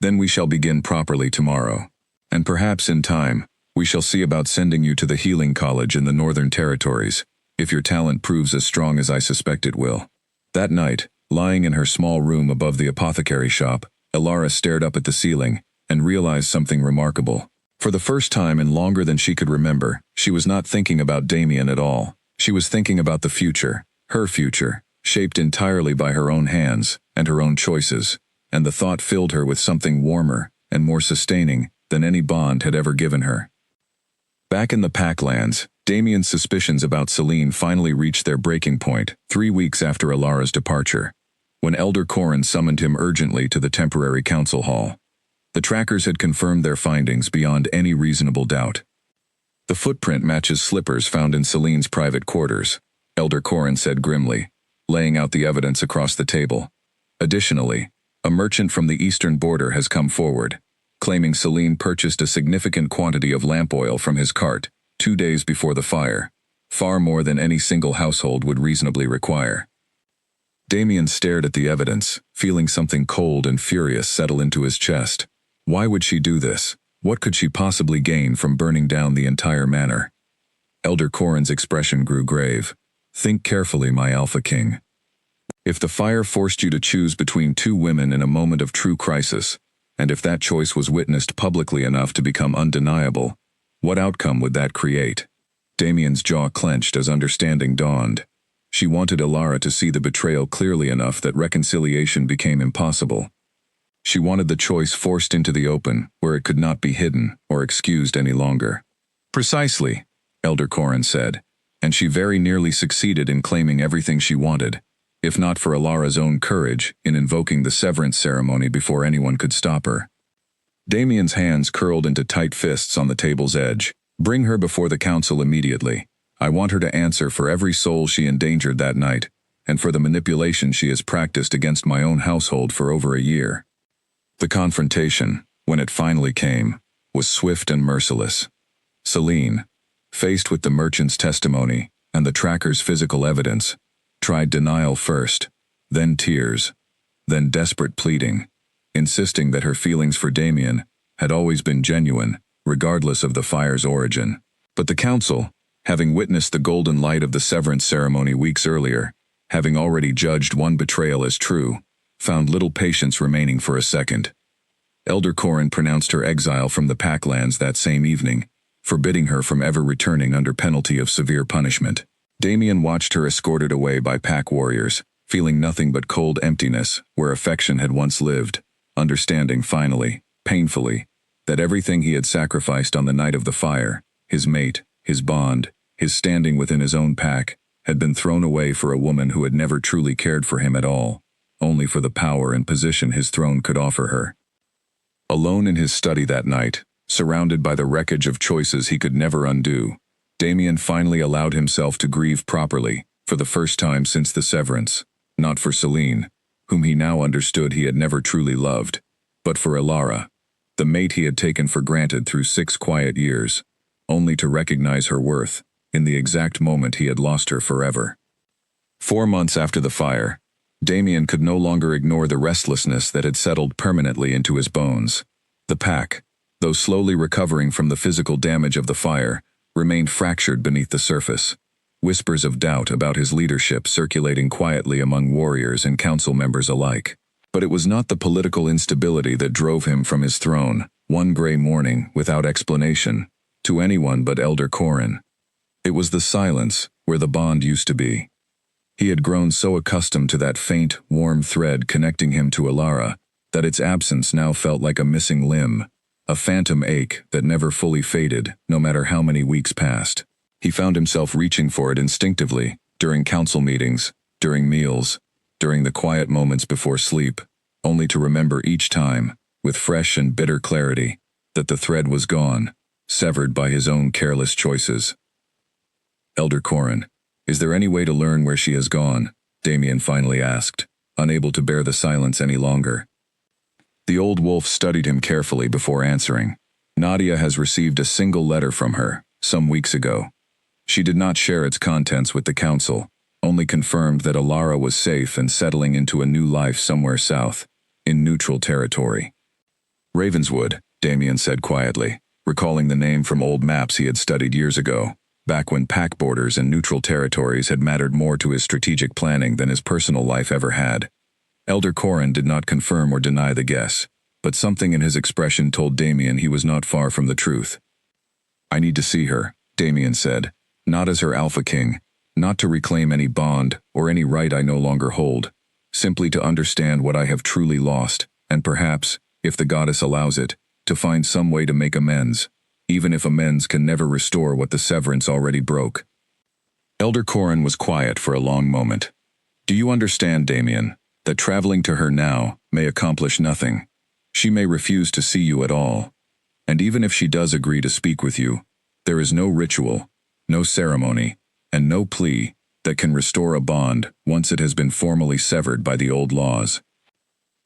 Speaker 1: Then we shall begin properly tomorrow. And perhaps in time, we shall see about sending you to the healing college in the Northern Territories, if your talent proves as strong as I suspect it will. That night, lying in her small room above the apothecary shop, Elara stared up at the ceiling and realized something remarkable. For the first time in longer than she could remember, she was not thinking about Damien at all. She was thinking about the future, her future, shaped entirely by her own hands and her own choices, and the thought filled her with something warmer and more sustaining than any bond had ever given her. Back in the Packlands, Damien's suspicions about Selene finally reached their breaking point 3 weeks after Elara's departure, when Elder Corrin summoned him urgently to the temporary council hall. The trackers had confirmed their findings beyond any reasonable doubt. The footprint matches slippers found in Selene's private quarters, Elder Corrin said grimly, laying out the evidence across the table. Additionally, a merchant from the eastern border has come forward, claiming Selene purchased a significant quantity of lamp oil from his cart 2 days before the fire, far more than any single household would reasonably require. Damien stared at the evidence, feeling something cold and furious settle into his chest. Why would she do this? What could she possibly gain from burning down the entire manor? Elder Corrin's expression grew grave. Think carefully, my Alpha King. If the fire forced you to choose between 2 women in a moment of true crisis, and if that choice was witnessed publicly enough to become undeniable, what outcome would that create? Damien's jaw clenched as understanding dawned. She wanted Elara to see the betrayal clearly enough that reconciliation became impossible. She wanted the choice forced into the open, where it could not be hidden or excused any longer. Precisely, Elder Corrin said, and she very nearly succeeded in claiming everything she wanted, if not for Elara's own courage in invoking the severance ceremony before anyone could stop her. Damien's hands curled into tight fists on the table's edge. Bring her before the council immediately. I want her to answer for every soul she endangered that night, and for the manipulation she has practiced against my own household for over a year. The confrontation, when it finally came, was swift and merciless. Selene, faced with the merchant's testimony and the tracker's physical evidence, tried denial first, then tears, then desperate pleading, insisting that her feelings for Damien had always been genuine, regardless of the fire's origin. But the council, having witnessed the golden light of the severance ceremony weeks earlier, having already judged one betrayal as true, found little patience remaining for a second. Elder Corrin pronounced her exile from the Packlands that same evening, forbidding her from ever returning under penalty of severe punishment. Damien watched her escorted away by pack warriors, feeling nothing but cold emptiness where affection had once lived, understanding finally, painfully, that everything he had sacrificed on the night of the fire, his mate, his bond, his standing within his own pack, had been thrown away for a woman who had never truly cared for him at all, only for the power and position his throne could offer her. Alone in his study that night, surrounded by the wreckage of choices he could never undo, Damien finally allowed himself to grieve properly, for the first time since the severance, not for Selene, whom he now understood he had never truly loved, but for Elara, the mate he had taken for granted through 6 quiet years, only to recognize her worth in the exact moment he had lost her forever. 4 months after the fire, Damien could no longer ignore the restlessness that had settled permanently into his bones. The pack, though slowly recovering from the physical damage of the fire, remained fractured beneath the surface, whispers of doubt about his leadership circulating quietly among warriors and council members alike. But it was not the political instability that drove him from his throne, one gray morning, without explanation, to anyone but Elder Corrin. It was the silence where the bond used to be. He had grown so accustomed to that faint, warm thread connecting him to Elara, that its absence now felt like a missing limb, a phantom ache that never fully faded, no matter how many weeks passed. He found himself reaching for it instinctively, during council meetings, during meals, during the quiet moments before sleep, only to remember each time, with fresh and bitter clarity, that the thread was gone, severed by his own careless choices. Elder Corrin, is there any way to learn where she has gone? Damien finally asked, unable to bear the silence any longer. The old wolf studied him carefully before answering. Nadia has received a single letter from her, some weeks ago. She did not share its contents with the council, only confirmed that Elara was safe and settling into a new life somewhere south, in neutral territory. Ravenswood, Damien said quietly, recalling the name from old maps he had studied years ago, back when pack borders and neutral territories had mattered more to his strategic planning than his personal life ever had. Elder Corrin did not confirm or deny the guess, but something in his expression told Damien he was not far from the truth. "I need to see her," Damien said, "not as her Alpha King, not to reclaim any bond or any right I no longer hold, simply to understand what I have truly lost, and perhaps, if the goddess allows it, to find some way to make amends, even if amends can never restore what the severance already broke." Elder Corrin was quiet for a long moment. "Do you understand, Damien, that traveling to her now may accomplish nothing? She may refuse to see you at all. And even if she does agree to speak with you, there is no ritual, no ceremony, and no plea that can restore a bond once it has been formally severed by the old laws."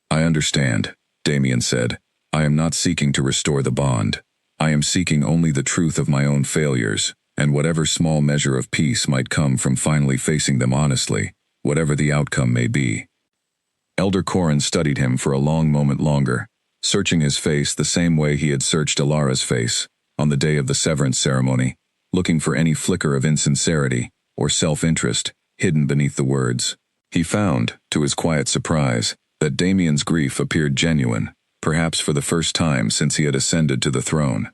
Speaker 1: "I understand," Damien said. "I am not seeking to restore the bond. I am seeking only the truth of my own failures, and whatever small measure of peace might come from finally facing them honestly, whatever the outcome may be." Elder Corrin studied him for a long moment longer, searching his face the same way he had searched Elara's face on the day of the severance ceremony, looking for any flicker of insincerity or self-interest hidden beneath the words. He found, to his quiet surprise, that Damien's grief appeared genuine, perhaps for the first time since he had ascended to the throne.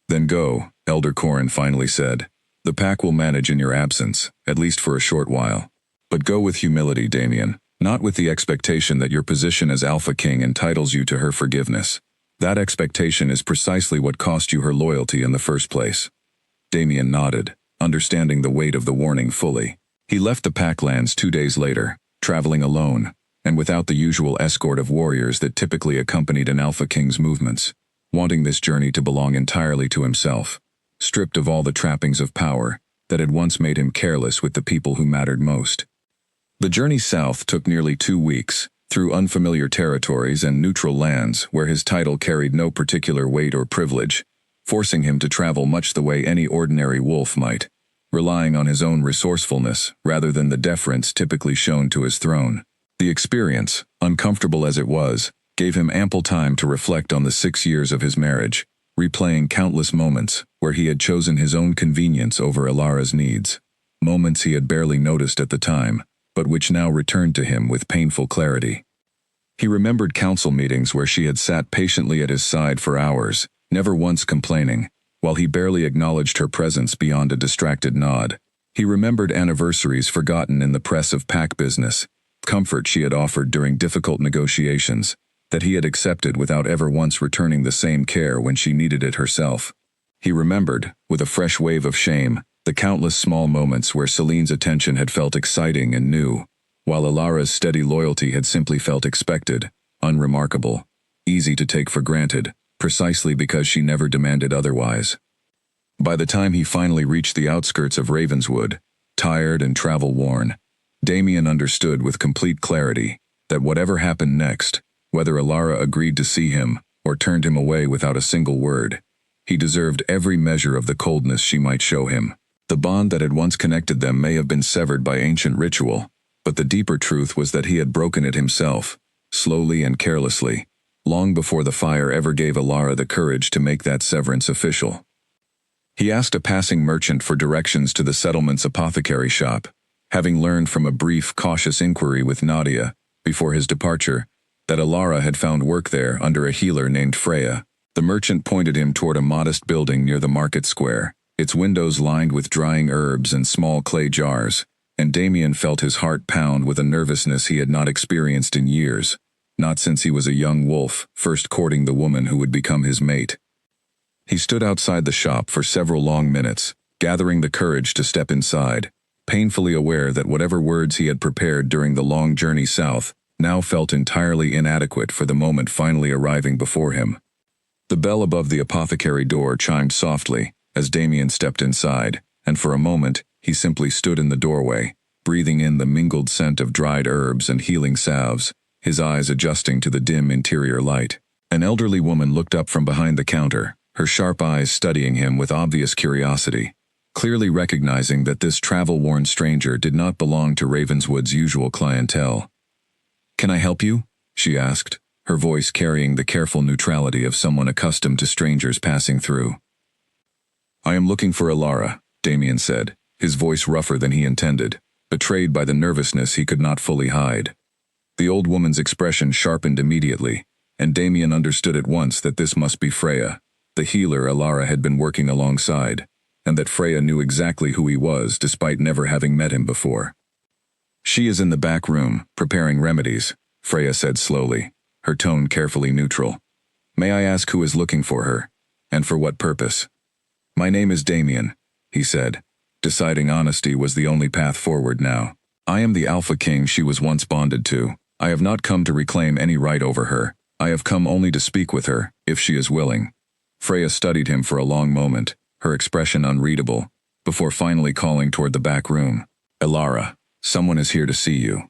Speaker 1: "Then go," Elder Corrin finally said. "The pack will manage in your absence, at least for a short while. But go with humility, Damien, not with the expectation that your position as Alpha King entitles you to her forgiveness. That expectation is precisely what cost you her loyalty in the first place." Damien nodded, understanding the weight of the warning fully. He left the Packlands 2 days later, traveling alone, and without the usual escort of warriors that typically accompanied an Alpha King's movements, wanting this journey to belong entirely to himself, stripped of all the trappings of power that had once made him careless with the people who mattered most. The journey south took nearly 2 weeks, through unfamiliar territories and neutral lands where his title carried no particular weight or privilege, forcing him to travel much the way any ordinary wolf might, relying on his own resourcefulness rather than the deference typically shown to his throne. The experience, uncomfortable as it was, gave him ample time to reflect on the 6 years of his marriage, replaying countless moments where he had chosen his own convenience over Elara's needs, moments he had barely noticed at the time, but which now returned to him with painful clarity. He remembered council meetings where she had sat patiently at his side for hours, never once complaining, while he barely acknowledged her presence beyond a distracted nod. He remembered anniversaries forgotten in the press of pack business, comfort she had offered during difficult negotiations, that he had accepted without ever once returning the same care when she needed it herself. He remembered, with a fresh wave of shame, the countless small moments where Celine's attention had felt exciting and new, while Elara's steady loyalty had simply felt expected, unremarkable, easy to take for granted, precisely because she never demanded otherwise. By the time he finally reached the outskirts of Ravenswood, tired and travel-worn, Damien understood with complete clarity that whatever happened next, whether Elara agreed to see him or turned him away without a single word, he deserved every measure of the coldness she might show him. The bond that had once connected them may have been severed by ancient ritual, but the deeper truth was that he had broken it himself, slowly and carelessly, long before the fire ever gave Elara the courage to make that severance official. He asked a passing merchant for directions to the settlement's apothecary shop, having learned from a brief, cautious inquiry with Nadia, before his departure, that Elara had found work there under a healer named Freya. The merchant pointed him toward a modest building near the market square, its windows lined with drying herbs and small clay jars, and Damien felt his heart pound with a nervousness he had not experienced in years, not since he was a young wolf, first courting the woman who would become his mate. He stood outside the shop for several long minutes, gathering the courage to step inside, painfully aware that whatever words he had prepared during the long journey south now felt entirely inadequate for the moment finally arriving before him. The bell above the apothecary door chimed softly as Damien stepped inside, and for a moment he simply stood in the doorway, breathing in the mingled scent of dried herbs and healing salves, his eyes adjusting to the dim interior light. An elderly woman looked up from behind the counter, her sharp eyes studying him with obvious curiosity. clearly recognizing that this travel-worn stranger did not belong to Ravenswood's usual clientele. "Can I help you?" she asked, her voice carrying the careful neutrality of someone accustomed to strangers passing through. "I am looking for Elara," Damien said, his voice rougher than he intended, betrayed by the nervousness he could not fully hide. The old woman's expression sharpened immediately, and Damien understood at once that this must be Freya, the healer Elara had been working alongside, and that Freya knew exactly who he was despite never having met him before. "She is in the back room, preparing remedies," Freya said slowly, her tone carefully neutral. "May I ask who is looking for her, and for what purpose?" "My name is Damien," he said, deciding honesty was the only path forward now. "I am the Alpha King she was once bonded to. I have not come to reclaim any right over her. I have come only to speak with her, if she is willing." Freya studied him for a long moment, her expression unreadable, before finally calling toward the back room. "Elara, someone is here to see you."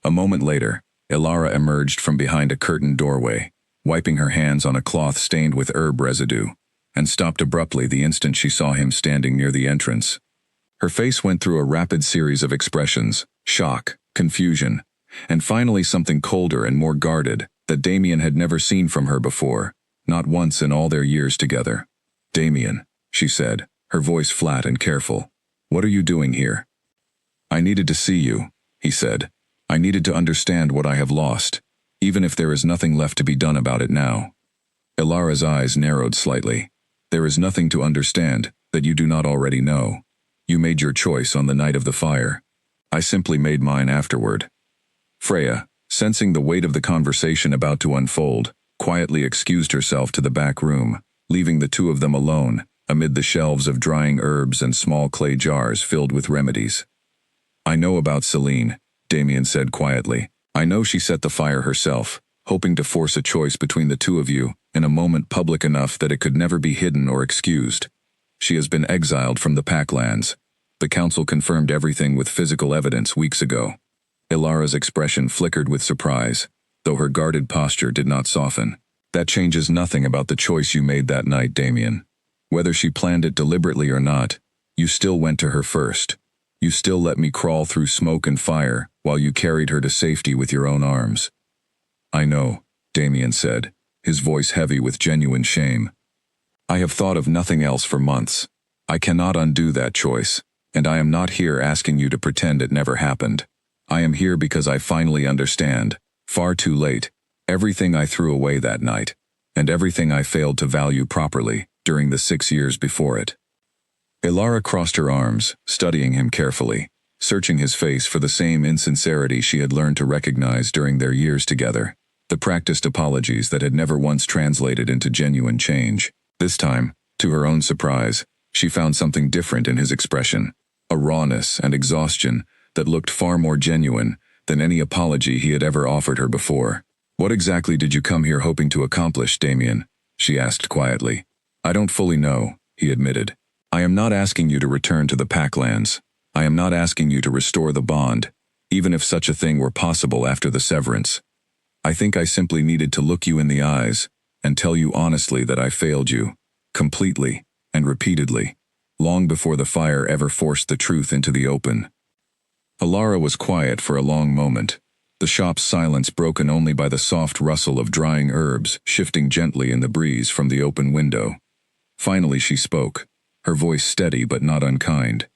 Speaker 1: A moment later, Elara emerged from behind a curtained doorway, wiping her hands on a cloth stained with herb residue, and stopped abruptly the instant she saw him standing near the entrance. Her face went through a rapid series of expressions: shock, confusion, and finally something colder and more guarded that Damien had never seen from her before, not once in all their years together. "Damien," she said, her voice flat and careful. "What are you doing here?" "I needed to see you," he said. "I needed to understand what I have lost, even if there is nothing left to be done about it now." Elara's eyes narrowed slightly. "There is nothing to understand that you do not already know. You made your choice on the night of the fire. I simply made mine afterward." Freya, sensing the weight of the conversation about to unfold, quietly excused herself to the back room, leaving the two of them alone, amid the shelves of drying herbs and small clay jars filled with remedies. "I know about Celine," Damien said quietly. "I know she set the fire herself, hoping to force a choice between the two of you in a moment public enough that it could never be hidden or excused. She has been exiled from the Packlands. The council confirmed everything with physical evidence weeks ago." Elara's expression flickered with surprise, though her guarded posture did not soften. "That changes nothing about the choice you made that night, Damien. Whether she planned it deliberately or not, you still went to her first. You still let me crawl through smoke and fire while you carried her to safety with your own arms." "I know," Damien said, his voice heavy with genuine shame. "I have thought of nothing else for months. I cannot undo that choice, and I am not here asking you to pretend it never happened. I am here because I finally understand, far too late, everything I threw away that night, and everything I failed to value properly during the 6 years before it." Elara crossed her arms, studying him carefully, searching his face for the same insincerity she had learned to recognize during their years together, the practiced apologies that had never once translated into genuine change. This time, to her own surprise, she found something different in his expression, a rawness and exhaustion that looked far more genuine than any apology he had ever offered her before. "What exactly did you come here hoping to accomplish, Damien?" she asked quietly. "I don't fully know," he admitted. "I am not asking you to return to the Packlands. I am not asking you to restore the bond, even if such a thing were possible after the severance. I think I simply needed to look you in the eyes and tell you honestly that I failed you, completely and repeatedly, long before the fire ever forced the truth into the open." Elara was quiet for a long moment, the shop's silence broken only by the soft rustle of drying herbs shifting gently in the breeze from the open window. Finally she spoke, her voice steady but not unkind.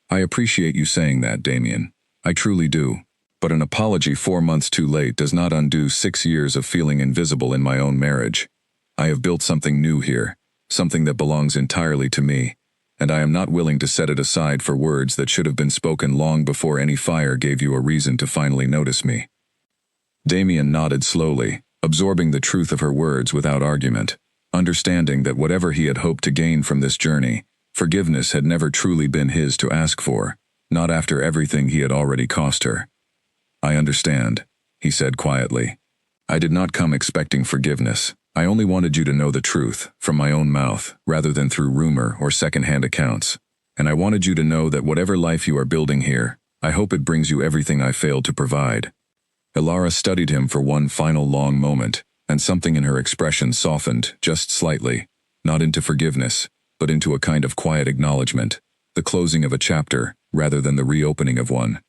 Speaker 1: "I appreciate you saying that, Damien. I truly do. But an apology 4 months too late does not undo 6 years of feeling invisible in my own marriage. I have built something new here, something that belongs entirely to me, and I am not willing to set it aside for words that should have been spoken long before any fire gave you a reason to finally notice me." Damien nodded slowly, absorbing the truth of her words without argument, understanding that whatever he had hoped to gain from this journey, forgiveness had never truly been his to ask for, not after everything he had already cost her. "I understand," he said quietly. "I did not come expecting forgiveness. I only wanted you to know the truth, from my own mouth, rather than through rumor or second-hand accounts. And I wanted you to know that whatever life you are building here, I hope it brings you everything I failed to provide." Elara studied him for one final long moment, and something in her expression softened, just slightly, not into forgiveness, but into a kind of quiet acknowledgement. the closing of a chapter, rather than the reopening of one.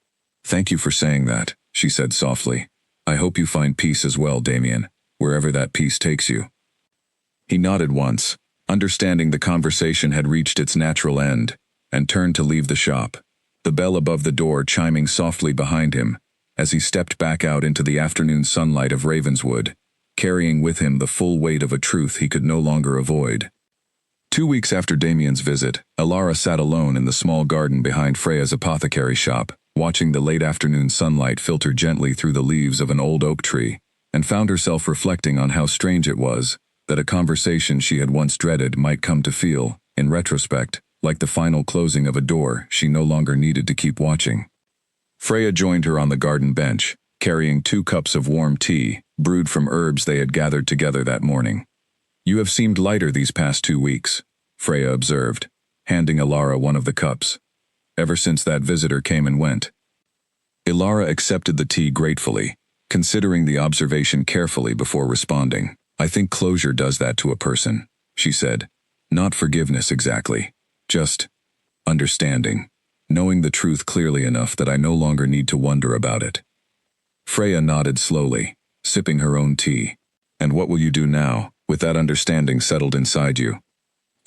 Speaker 1: "Thank you for saying that," she said softly. "I hope you find peace as well, Damien, wherever that peace takes you." He nodded once, understanding the conversation had reached its natural end, and turned to leave the shop, the bell above the door chiming softly behind him, as he stepped back out into the afternoon sunlight of Ravenswood, carrying with him the full weight of a truth he could no longer avoid. 2 weeks after Damien's visit, Elara sat alone in the small garden behind Freya's apothecary shop, watching the late afternoon sunlight filter gently through the leaves of an old oak tree, and found herself reflecting on how strange it was that a conversation she had once dreaded might come to feel, in retrospect, like the final closing of a door she no longer needed to keep watching. Freya joined her on the garden bench, carrying 2 cups of warm tea, brewed from herbs they had gathered together that morning. "You have seemed lighter these past 2 weeks," Freya observed, handing Elara one of the cups. "Ever since that visitor came and went." Elara accepted the tea gratefully, considering the observation carefully before responding. "I think closure does that to a person," she said. "Not forgiveness exactly. Just understanding. Knowing the truth clearly enough that I no longer need to wonder about it." Freya nodded slowly, sipping her own tea. "And what will you do now, with that understanding settled inside you?"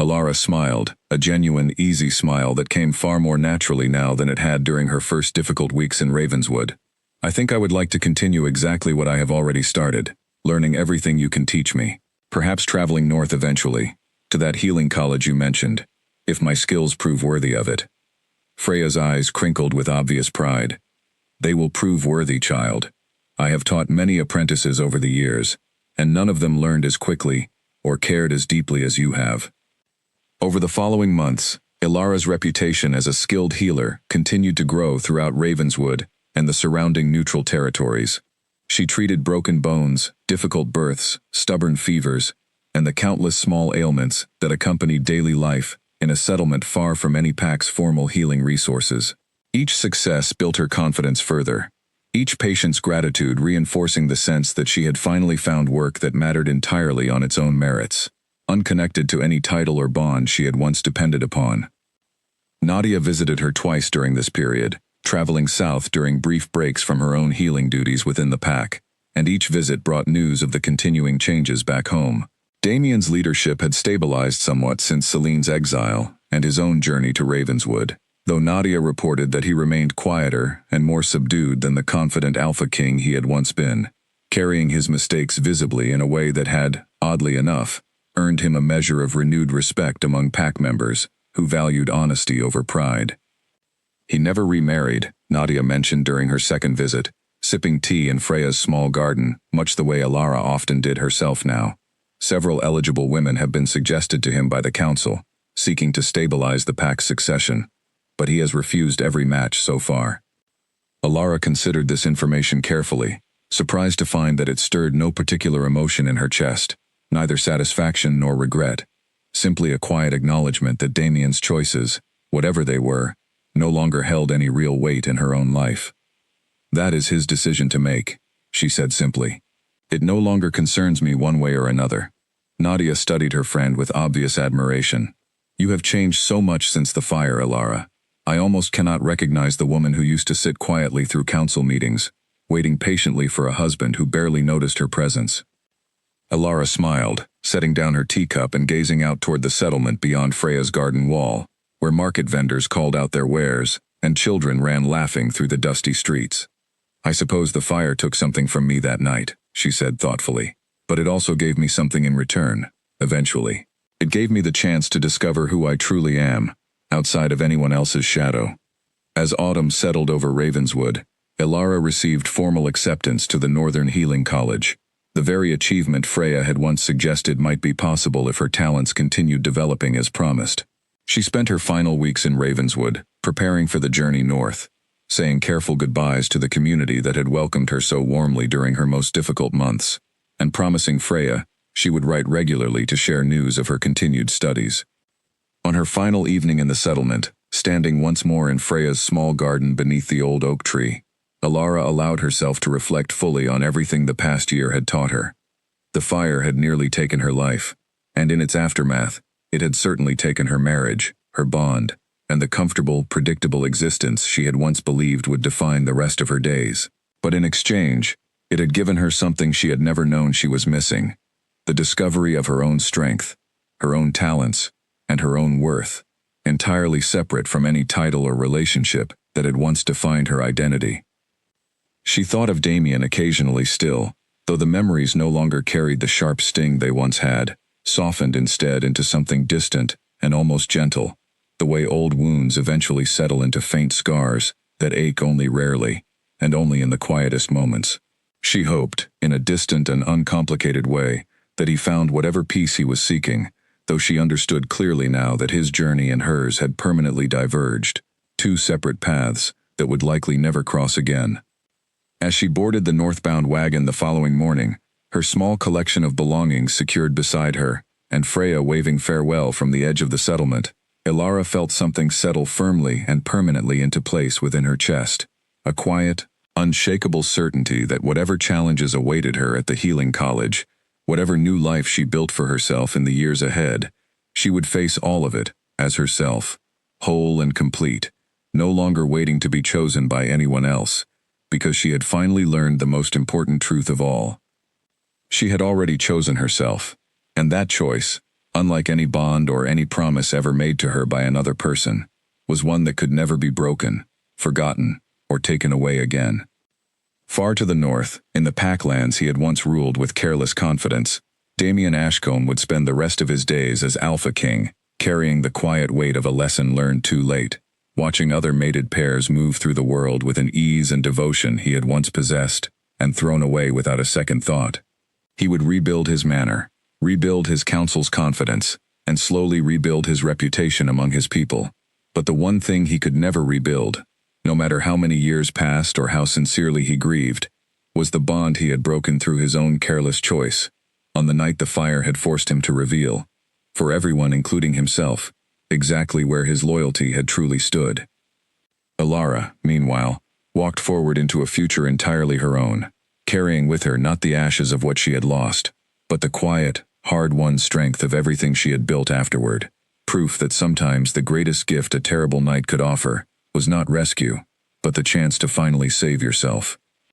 Speaker 1: Elara smiled, a genuine, easy smile that came far more naturally now than it had during her first difficult weeks in Ravenswood. "I think I would like to continue exactly what I have already started, learning everything you can teach me, perhaps traveling north eventually, to that healing college you mentioned, if my skills prove worthy of it." Freya's eyes crinkled with obvious pride. "They will prove worthy, child. I have taught many apprentices over the years, and none of them learned as quickly or cared as deeply as you have." Over the following months, Elara's reputation as a skilled healer continued to grow throughout Ravenswood and the surrounding neutral territories. She treated broken bones, difficult births, stubborn fevers, and the countless small ailments that accompanied daily life in a settlement far from any pack's formal healing resources. Each success built her confidence further, each patient's gratitude reinforcing the sense that she had finally found work that mattered entirely on its own merits, unconnected to any title or bond she had once depended upon. Nadia visited her twice during this period, traveling south during brief breaks from her own healing duties within the pack, and each visit brought news of the continuing changes back home. Damien's leadership had stabilized somewhat since Celine's exile and his own journey to Ravenswood, though Nadia reported that he remained quieter and more subdued than the confident alpha king he had once been, carrying his mistakes visibly in a way that had, oddly enough, earned him a measure of renewed respect among pack members who valued honesty over pride. He never remarried, Nadia mentioned during her second visit, sipping tea in Freya's small garden, much the way Elara often did herself now. Several eligible women have been suggested to him by the council, seeking to stabilize the pack's succession, but he has refused every match so far. Elara considered this information carefully, surprised to find that it stirred no particular emotion in her chest, neither satisfaction nor regret, simply a quiet acknowledgement that Damien's choices, whatever they were, no longer held any real weight in her own life. "That is his decision to make," she said simply. "It no longer concerns me one way or another." Nadia studied her friend with obvious admiration. "You have changed so much since the fire, Elara. I almost cannot recognize the woman who used to sit quietly through council meetings, waiting patiently for a husband who barely noticed her presence." Elara smiled, setting down her teacup and gazing out toward the settlement beyond Freya's garden wall, where market vendors called out their wares, and children ran laughing through the dusty streets. "I suppose the fire took something from me that night," she said thoughtfully, "but it also gave me something in return, eventually. It gave me the chance to discover who I truly am, outside of anyone else's shadow." As autumn settled over Ravenswood, Elara received formal acceptance to the Northern Healing College, the very achievement Freya had once suggested might be possible if her talents continued developing as promised. She spent her final weeks in Ravenswood, preparing for the journey north, saying careful goodbyes to the community that had welcomed her so warmly during her most difficult months, and promising Freya she would write regularly to share news of her continued studies. On her final evening in the settlement, standing once more in Freya's small garden beneath the old oak tree, Elara allowed herself to reflect fully on everything the past year had taught her. The fire had nearly taken her life, and in its aftermath, it had certainly taken her marriage, her bond, and the comfortable, predictable existence she had once believed would define the rest of her days. But in exchange, it had given her something she had never known she was missing: the discovery of her own strength, her own talents, and her own worth, entirely separate from any title or relationship that had once defined her identity. She thought of Damien occasionally still, though the memories no longer carried the sharp sting they once had, softened instead into something distant and almost gentle, the way old wounds eventually settle into faint scars that ache only rarely, and only in the quietest moments. She hoped, in a distant and uncomplicated way, that he found whatever peace he was seeking, though she understood clearly now that his journey and hers had permanently diverged, two separate paths that would likely never cross again. As she boarded the northbound wagon the following morning, her small collection of belongings secured beside her, and Freya waving farewell from the edge of the settlement, Elara felt something settle firmly and permanently into place within her chest, a quiet, unshakable certainty that whatever challenges awaited her at the healing college, whatever new life she built for herself in the years ahead, she would face all of it as herself, whole and complete, no longer waiting to be chosen by anyone else, because she had finally learned the most important truth of all. She had already chosen herself, and that choice, unlike any bond or any promise ever made to her by another person, was one that could never be broken, forgotten, or taken away again. Far to the north, in the packlands he had once ruled with careless confidence, Damien Ashcombe would spend the rest of his days as Alpha King, carrying the quiet weight of a lesson learned too late, watching other mated pairs move through the world with an ease and devotion he had once possessed, and thrown away without a second thought. He would rebuild his manor, rebuild his council's confidence, and slowly rebuild his reputation among his people. But the one thing he could never rebuild, no matter how many years passed or how sincerely he grieved, was the bond he had broken through his own careless choice, on the night the fire had forced him to reveal, for everyone including himself, exactly where his loyalty had truly stood. Elara, meanwhile, walked forward into a future entirely her own, carrying with her not the ashes of what she had lost, but the quiet, hard-won strength of everything she had built afterward, proof that sometimes the greatest gift a terrible night could offer was not rescue, but the chance to finally save yourself.